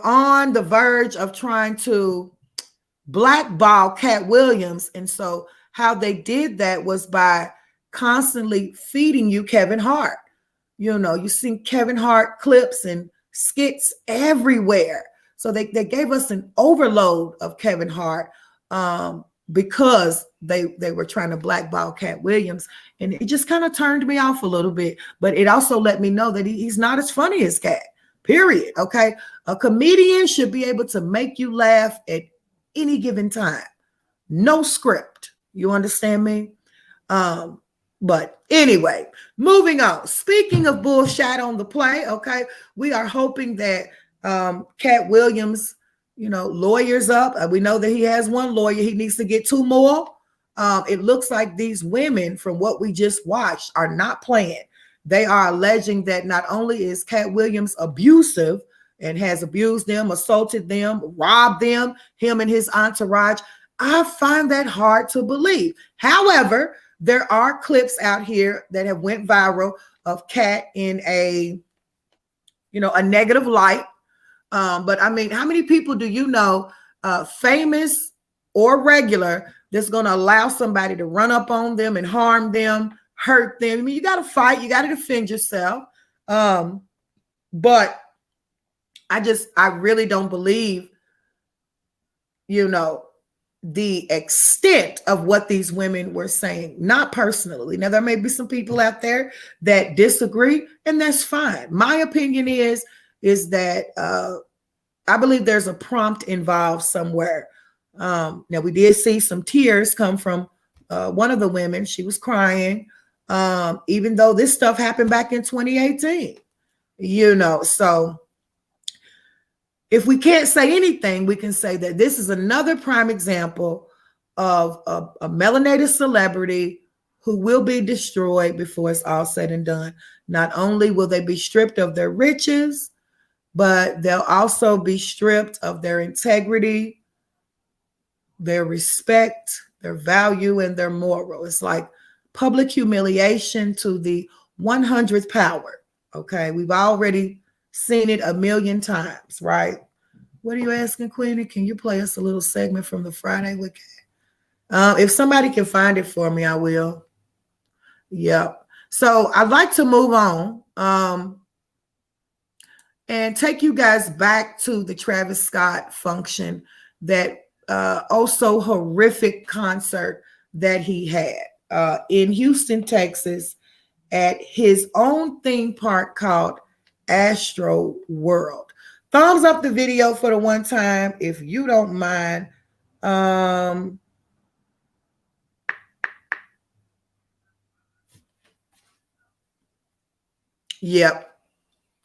on the verge of trying to blackball Cat Williams. And so how they did that was by constantly feeding you Kevin Hart. You know, you see Kevin Hart clips and skits everywhere. So they gave us an overload of Kevin Hart because they were trying to blackball Cat Williams. And it just kind of turned me off a little bit. But it also let me know that he's not as funny as Cat, period. Okay. A comedian should be able to make you laugh at any given time. No script. You understand me? But anyway, moving on. Speaking of bullshit on the play, okay, we are hoping that Cat Williams, you know, lawyers up. We know that he has one lawyer. He needs to get two more. It looks like these women, from what we just watched, are not playing. They are alleging that not only is Cat Williams abusive and has abused them, assaulted them, robbed them, him and his entourage. I find that hard to believe. However, There are clips out here that have went viral of Kat in a, a negative light. But I mean, how many people do you know, famous or regular, that's going to allow somebody to run up on them and harm them, hurt them? I mean, you got to fight, you got to defend yourself. But I really don't believe, the extent of what these women were saying, not personally. Now, there may be some people out there that disagree, and that's fine. My opinion is that I believe there's a prompt involved somewhere. Now, we did see some tears come from one of the women. She was crying, even though this stuff happened back in 2018, so if we can't say anything, we can say that this is another prime example of a melanated celebrity who will be destroyed before it's all said and done. Not only will they be stripped of their riches, but they'll also be stripped of their integrity, their respect, their value, and their moral. It's like public humiliation to the 100th power. Okay, we've already seen it a million times, right? What are you asking, Queenie? Can you play us a little segment from the Friday with Kat? If somebody can find it for me, I will. Yep. So I'd like to move on and take you guys back to the Travis Scott function, that so horrific concert that he had in Houston, Texas, at his own theme park called Astro World. Thumbs up the video for the one time, if you don't mind. Yep.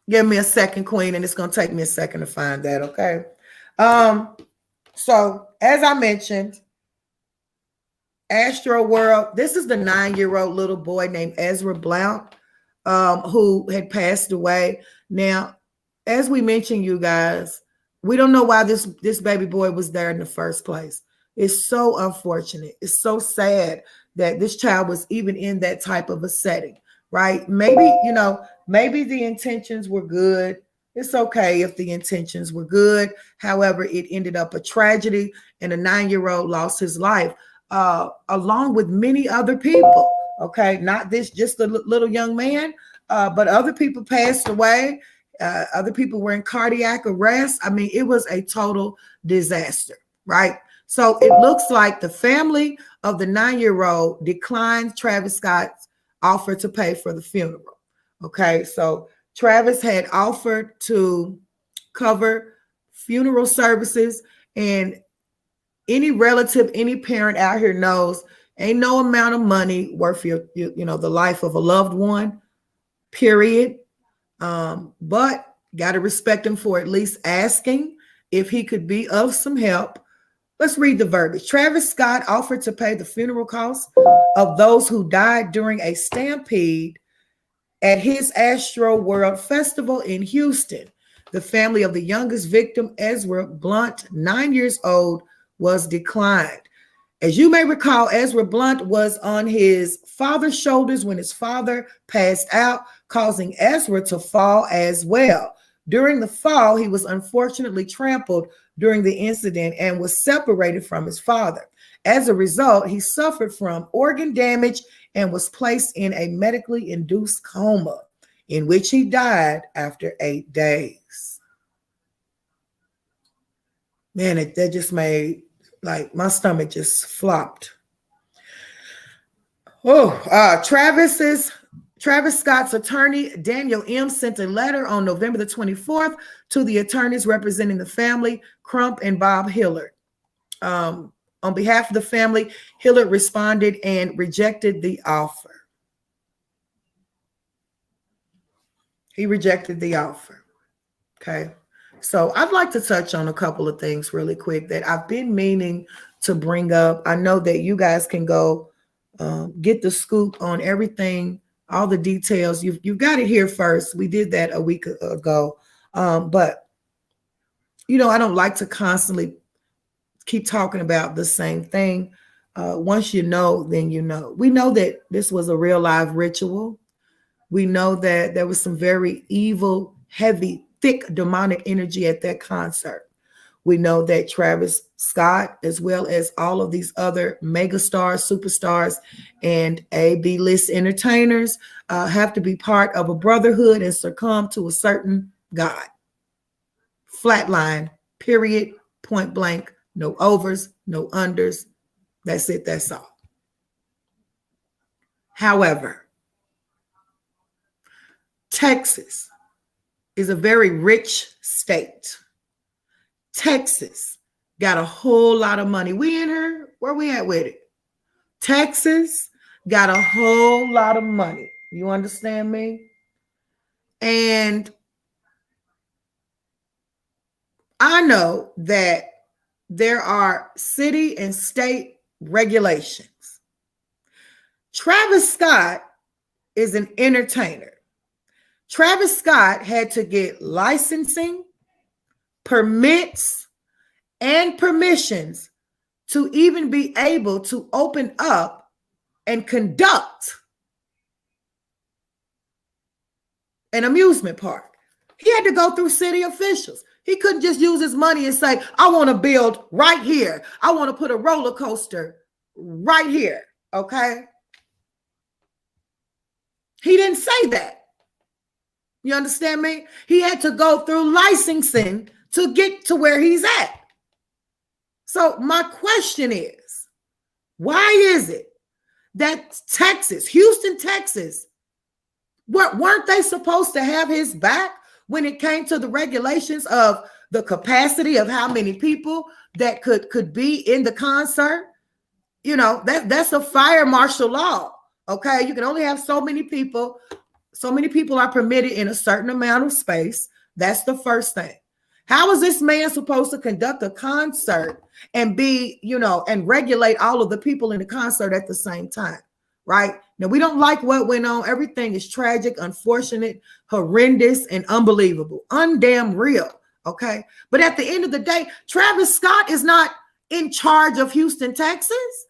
Give me a second, Queen, and it's going to take me a second to find that, okay? So, as I mentioned, Astro World, this is the 9-year-old little boy named Ezra Blount, who had passed away. Now, as we mentioned, you guys, we don't know why this baby boy was there in the first place. It's so unfortunate. It's so sad that this child was even in that type of a setting, right? Maybe the intentions were good. It's okay if the intentions were good. However, it ended up a tragedy, and a 9-year-old lost his life, along with many other people. Okay, not just the little young man, but other people passed away. Other people were in cardiac arrest. I mean, it was a total disaster, right? So it looks like the family of the 9-year-old declined Travis Scott's offer to pay for the funeral. Okay, so Travis had offered to cover funeral services, and any relative, any parent out here knows ain't no amount of money worth the life of a loved one, period. But got to respect him for at least asking if he could be of some help. Let's read the verbiage. Travis Scott offered to pay the funeral costs of those who died during a stampede at his Astro World Festival in Houston. The family of the youngest victim, Ezra Blount, 9 years old, was declined. As you may recall, Ezra Blount was on his father's shoulders when his father passed out, causing Ezra to fall as well. During the fall, he was unfortunately trampled during the incident and was separated from his father. As a result, he suffered from organ damage and was placed in a medically induced coma, in which he died after 8 days. Man, that just made, like, my stomach just flopped. Travis Scott's attorney, Daniel M., sent a letter on November the 24th to the attorneys representing the family, Crump and Bob Hillard. On behalf of the family, Hillard responded and rejected the offer. He rejected the offer. Okay. So I'd like to touch on a couple of things really quick that I've been meaning to bring up. I know that you guys can go get the scoop on everything, all the details. You've got it here first. We did that a week ago. But, I don't like to constantly keep talking about the same thing. Once you know, then you know. We know that this was a real live ritual. We know that there was some very evil, heavy, thick demonic energy at that concert. We know that Travis Scott, as well as all of these other mega stars, superstars, and B-list entertainers have to be part of a brotherhood and succumb to a certain God. Flatline, period, point blank, no overs, no unders. That's it, that's all. However, Texas is a very rich state. Texas got a whole lot of money. We in here, where we at with it? Texas got a whole lot of money. You understand me? And I know that there are city and state regulations. Travis Scott is an entertainer. Travis Scott had to get licensing, permits, and permissions to even be able to open up and conduct an amusement park. He had to go through city officials. He couldn't just use his money and say, I want to build right here. I want to put a roller coaster right here. Okay? He didn't say that. You understand me? He had to go through licensing to get to where he's at. So my question is, why is it that Texas, Houston, Texas, weren't they supposed to have his back when it came to the regulations of the capacity of how many people that could be in the concert? You know, that's a fire martial law. Okay, you can only have so many people. So many people are permitted in a certain amount of space. That's the first thing. How is this man supposed to conduct a concert and be, you know, and regulate all of the people in the concert at the same time? Right? Now, we don't like what went on. Everything is tragic, unfortunate, horrendous, and unbelievable. Undamn real. Okay. But at the end of the day, Travis Scott is not in charge of Houston, Texas.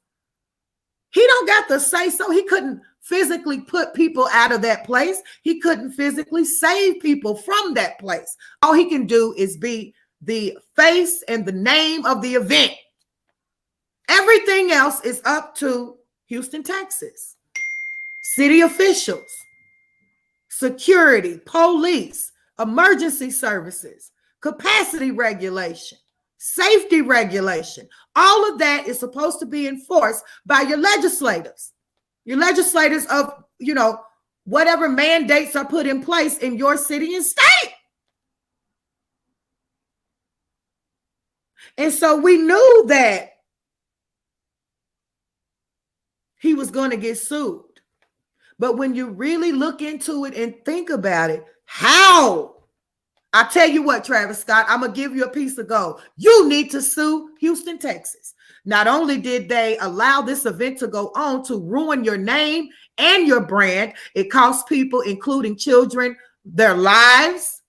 He don't got to say so. He couldn't physically put people out of that place. He couldn't physically save people from that place. All he can do is be the face and the name of the event. Everything else is up to Houston, Texas. City officials, security, police, emergency services, capacity regulation, safety regulation. All of that is supposed to be enforced by your legislators. Your legislators of, you know, whatever mandates are put in place in your city and state. And so we knew that he was going to get sued. But when you really look into it and think about it, how? I tell you what, Travis Scott, I'm going to give you a piece of gold. You need to sue Houston, Texas. Not only did they allow this event to go on to ruin your name and your brand, it cost people, including children, their lives.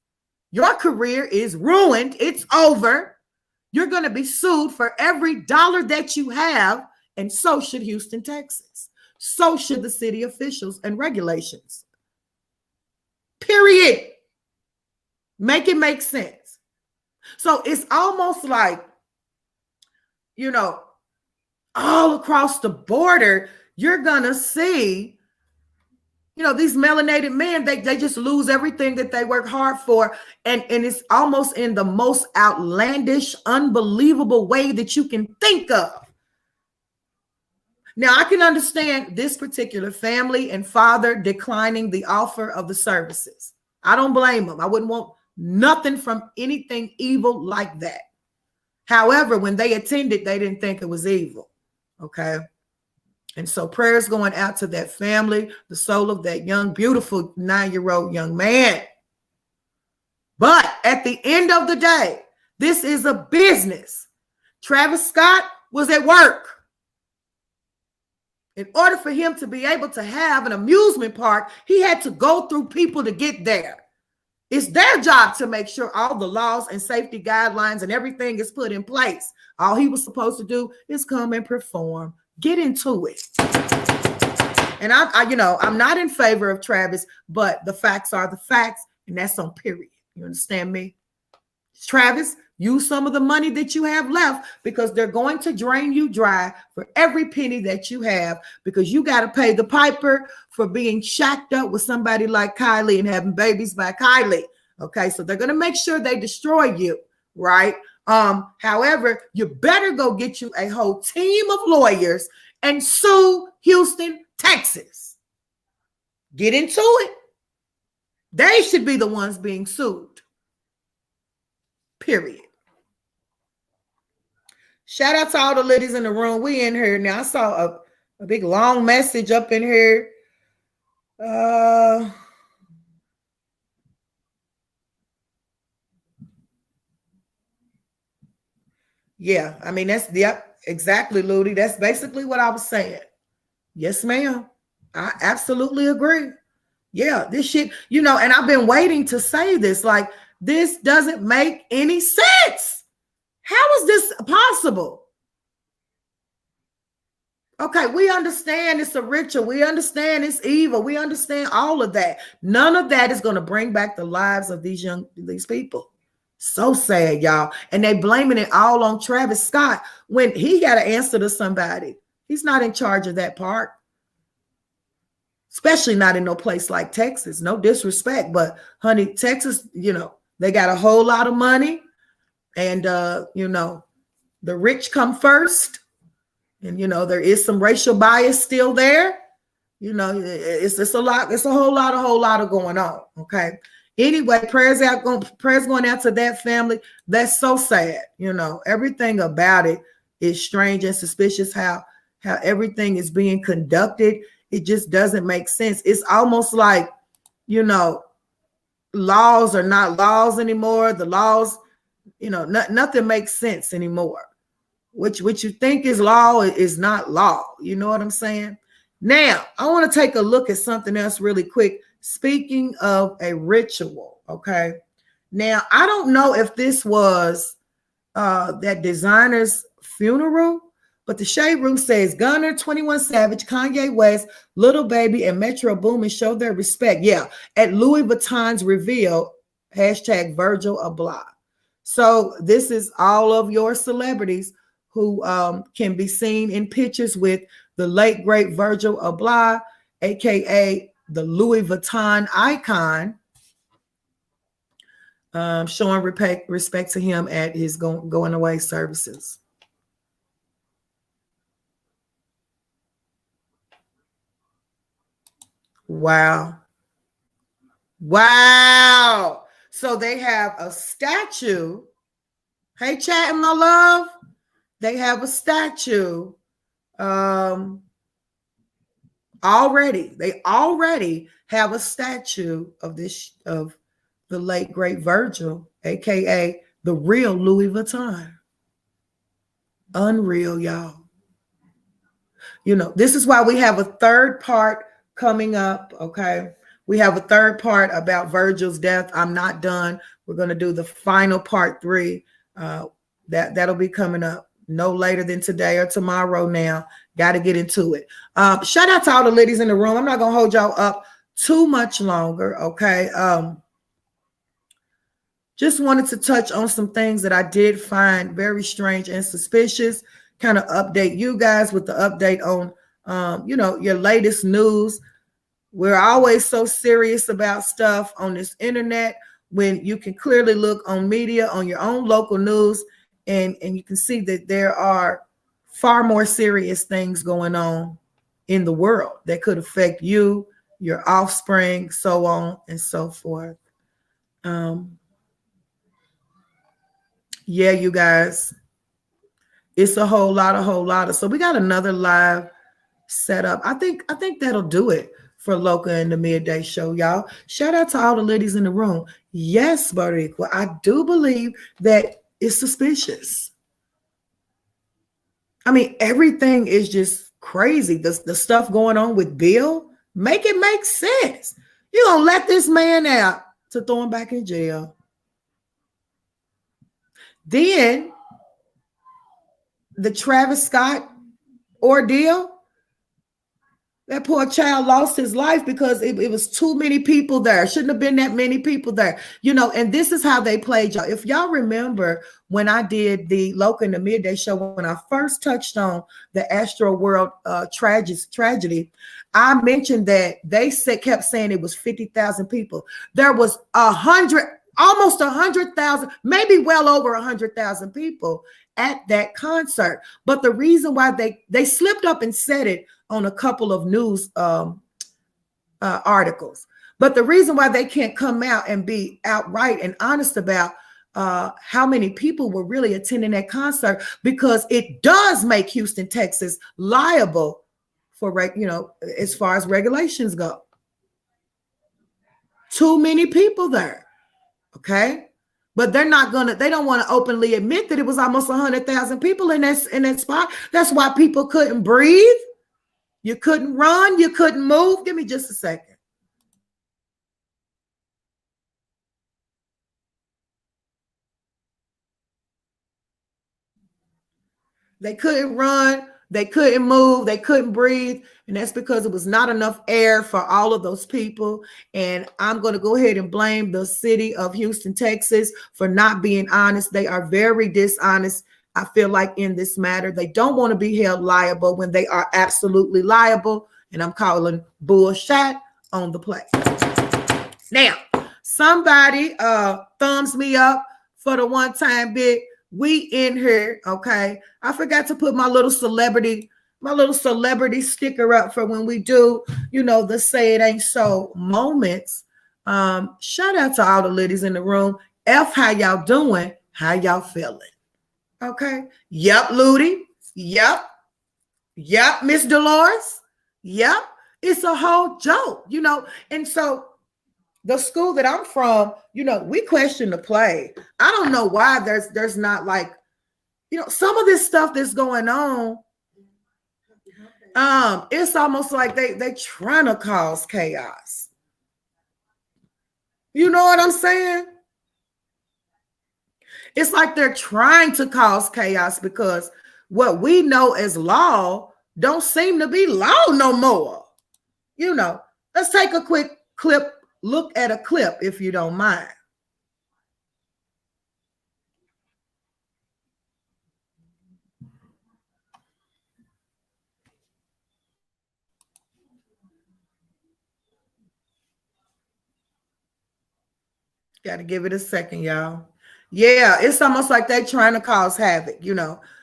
Your career is ruined. It's over. You're going to be sued for every dollar that you have, and so should Houston, Texas. So should the city officials and regulations. Period. Make it make sense. So it's almost like, you know, all across the border, you're going to see, you know, these melanated men, they just lose everything that they work hard for. And it's almost in the most outlandish, unbelievable way that you can think of. Now, I can understand this particular family and father declining the offer of the services. I don't blame them. I wouldn't want nothing from anything evil like that. However, when they attended, they didn't think it was evil. Okay. And so prayers going out to that family, the soul of that young, beautiful 9-year-old young man. But at the end of the day, this is a business. Travis Scott was at work. In order for him to be able to have an amusement park, he had to go through people to get there. It's their job to make sure all the laws and safety guidelines and everything is put in place. All he was supposed to do is come and perform. Get into it. And I'm not in favor of Travis, but the facts are the facts, and that's on period. You understand me? Travis, use some of the money that you have left, because they're going to drain you dry for every penny that you have, because you got to pay the piper for being shacked up with somebody like Kylie and having babies by Kylie. Okay, so they're going to make sure they destroy you, right? However, you better go get you a whole team of lawyers and sue Houston, Texas. Get into it. They should be the ones being sued. Period. Shout out to all the ladies in the room. We in here now. I saw a big long message up in here. Yeah, I mean, yep, exactly, Ludi. That's basically what I was saying. Yes, ma'am. I absolutely agree. Yeah, this shit, and I've been waiting to say this. Like, this doesn't make any sense. How is this possible? Okay, we understand it's a ritual. We understand it's evil. We understand all of that. None of that is going to bring back the lives of these people. So sad, y'all. And they blaming it all on Travis Scott when he got to answer to somebody. He's not in charge of that part. Especially not in no place like Texas. No disrespect, but honey, Texas, they got a whole lot of money, and the rich come first, and there is some racial bias still there. It's a lot. It's a whole lot going on. Okay. Anyway, prayers going out to that family. That's so sad. Everything about it is strange and suspicious. How everything is being conducted. It just doesn't make sense. It's almost like, laws are not laws anymore. The laws, nothing makes sense anymore. What you think is law is not law. You know what I'm saying? Now, I want to take a look at something else really quick. Speaking of a ritual, okay? Now, I don't know if this was that designer's funeral, but the Shade Room says Gunner, 21 Savage, Kanye West, Little Baby, and Metro Boomin show their respect. Yeah, at Louis Vuitton's reveal, hashtag Virgil Abloh. So this is all of your celebrities who can be seen in pictures with the late, great Virgil Abloh, aka the Louis Vuitton icon, showing respect to him at his going away services. Wow. So they have a statue. Hey, chat, my love. They have a statue already. They already have a statue of the late great Virgil, aka the real Louis Vuitton. Unreal, y'all. This is why we have a third part coming up. Okay, we have a third part about Virgil's death. I'm not done. We're going to do the final part 3. That'll be coming up no later than today or tomorrow. Now, got to get into it. Shout out to all the ladies in the room. I'm not going to hold y'all up too much longer. Okay. Just wanted to touch on some things that I did find very strange and suspicious. Kind of update you guys with the update on, your latest news. We're always so serious about stuff on this internet when you can clearly look on media, on your own local news, and you can see that there are far more serious things going on in the world that could affect you, your offspring, so on and so forth. Yeah, you guys, it's a whole lot of. So we got another live set up. I think that'll do it for Loca and the Midday Show, y'all. Shout out to all the ladies in the room. Yes, Bariqua, I do believe that it's suspicious. I mean, everything is just crazy. The stuff going on with Bill, make it make sense. You're going to let this man out to throw him back in jail. Then the Travis Scott ordeal. That poor child lost his life because it was too many people there. Shouldn't have been that many people there. And this is how they played y'all. If y'all remember when I did the Loca and the Midday show, when I first touched on the Astro World tragedy, I mentioned that they kept saying it was 50,000 people. There was almost 100,000, maybe well over 100,000 people at that concert. But the reason why they slipped up and said it on a couple of news articles, but the reason why they can't come out and be outright and honest about how many people were really attending that concert, because it does make Houston, Texas liable for, as far as regulations go. Too many people there. Okay. But they don't want to openly admit that it was almost 100,000 people in that spot. That's why people couldn't breathe. You couldn't run. You couldn't move. Give me just a second. They couldn't run. They couldn't move. They couldn't breathe. And that's because it was not enough air for all of those people. And I'm going to go ahead and blame the city of Houston, Texas for not being honest. They are very dishonest, I feel like, in this matter. They don't want to be held liable when they are absolutely liable. And I'm calling bullshit on the play. Now, somebody thumbs me up for the one-time bit. We in here, okay? I forgot to put my little celebrity sticker up for when we do, the Say It Ain't So moments. Shout out to all the ladies in the room. How y'all doing? How y'all feeling? Okay. Yep, Ludi. Yep, Miss Dolores. Yep. It's a whole joke, And so the school that I'm from, we question the play. I don't know why there's not, like, some of this stuff that's going on. It's almost like they trying to cause chaos. You know what I'm saying? It's like they're trying to cause chaos because what we know as law don't seem to be law no more. Let's take a quick look at a clip, if you don't mind. Got to give it a second, y'all. Yeah, it's almost like they trying to cause havoc.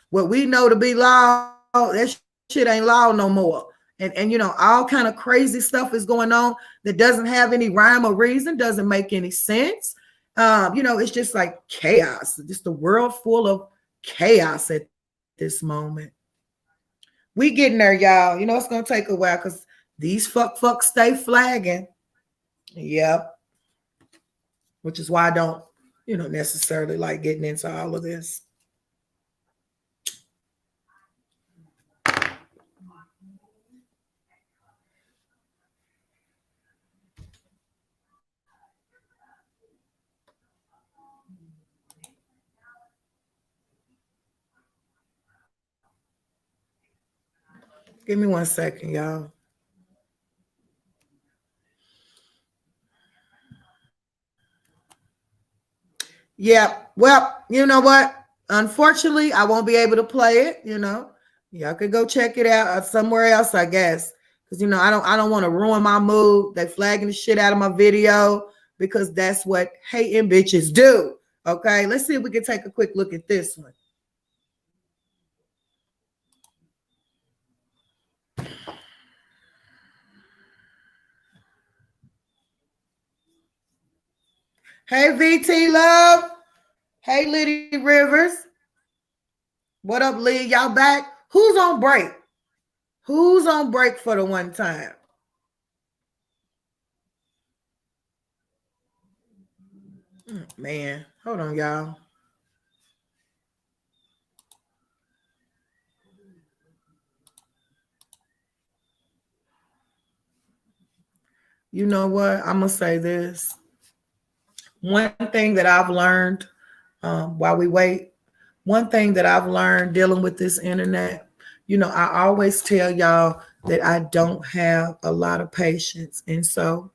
What we know to be law, that shit ain't law no more. And all kind of crazy stuff is going on that doesn't have any rhyme or reason, doesn't make any sense. It's just like chaos, just a world full of chaos at this moment. We getting there, y'all. It's gonna take a while because these fucks stay flagging. Yep. Which is why I don't, necessarily like getting into all of this. Give me 1 second, y'all. Yeah, well, you know what? Unfortunately, I won't be able to play it. Y'all could go check it out somewhere else, I guess, because I don't want to ruin my mood. They flagging the shit out of my video because that's what hating bitches do. Okay, let's see if we can take a quick look at this one. Hey, VT Love. Hey, Liddy Rivers. What up, Lee? Y'all back? Who's on break? Who's on break for the one time? Man, hold on, y'all. You know what? I'm going to say this. One thing that I've learned while we wait, one thing that I've learned dealing with this internet, I always tell y'all that I don't have a lot of patience. And so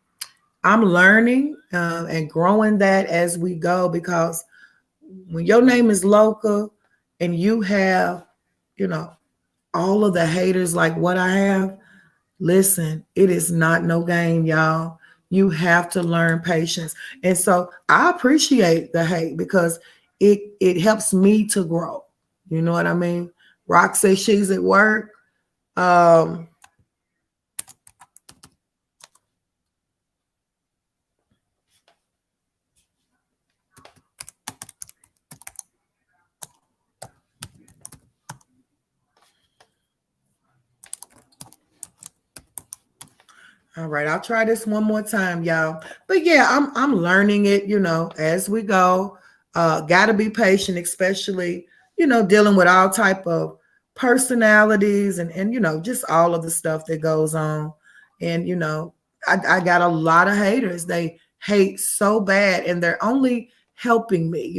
I'm learning and growing that as we go, because when your name is Loca and you have, all of the haters like what I have, listen, it is not no game, y'all. You have to learn patience. And so I appreciate the hate because it helps me to grow. You know what I mean? Rock says she's at work. Um, All right, I'll try this one more time, y'all. But yeah, I'm learning it, as we go. Gotta be patient, especially, dealing with all type of personalities and just all of the stuff that goes on. And I got a lot of haters. They hate so bad and they're only helping me,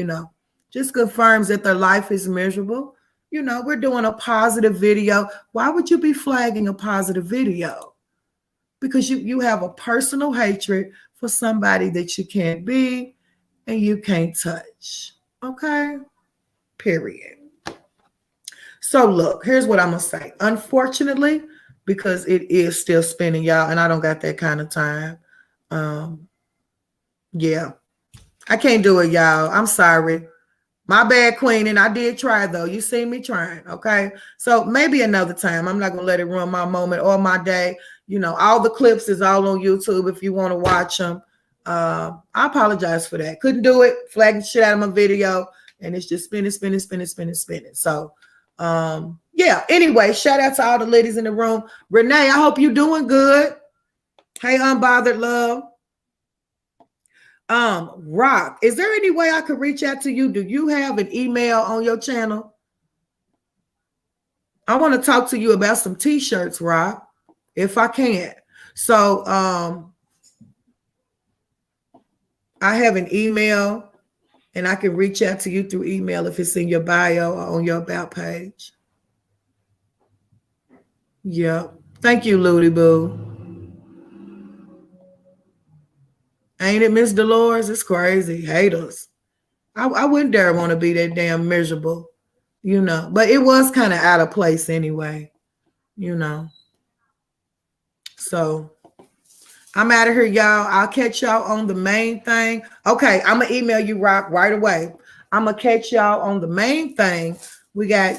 just confirms that their life is miserable. We're doing a positive video. Why would you be flagging a positive video? Because you have a personal hatred for somebody that you can't be and you can't touch. Okay? Period. So look, here's what I'm gonna say. Unfortunately, because it is still spinning, y'all, and I don't got that kind of time. Yeah, I can't do it, y'all. I'm sorry. My bad, queen. And I did try, though. You see me trying, okay? So maybe another time. I'm not going to let it ruin my moment or my day. All the clips is all on YouTube if you want to watch them. I apologize for that. Couldn't do it. Flagging shit out of my video. And it's just spinning. So, yeah. Anyway, shout out to all the ladies in the room. Renee, I hope you're doing good. Hey, Unbothered Love. Rock, is there any way I could reach out to you? Do you have an email on your channel? I want to talk to you about some t-shirts, Rock, if I can. So I have an email and I can reach out to you through email if it's in your bio or on your about page. Yeah. Thank you, Ludi Boo. Ain't it, Miss Dolores? It's crazy. Haters. I wouldn't dare want to be that damn miserable, but it was kind of out of place anyway, So I'm out of here, y'all. I'll catch y'all on the main thing. Okay, I'm going to email you, Rock, right away. I'm going to catch y'all on the main thing. We got,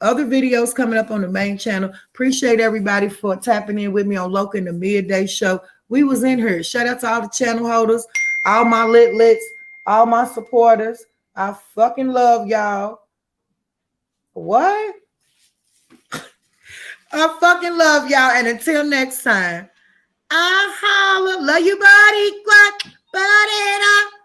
other videos coming up on the main channel. Appreciate everybody for tapping in with me on Loca and the Midday Show. We was in here. Shout out to all the channel holders, all my licks, all my supporters. I fucking love y'all. What? I fucking love y'all. And until next time, I holla. Love you, buddy. Buddy.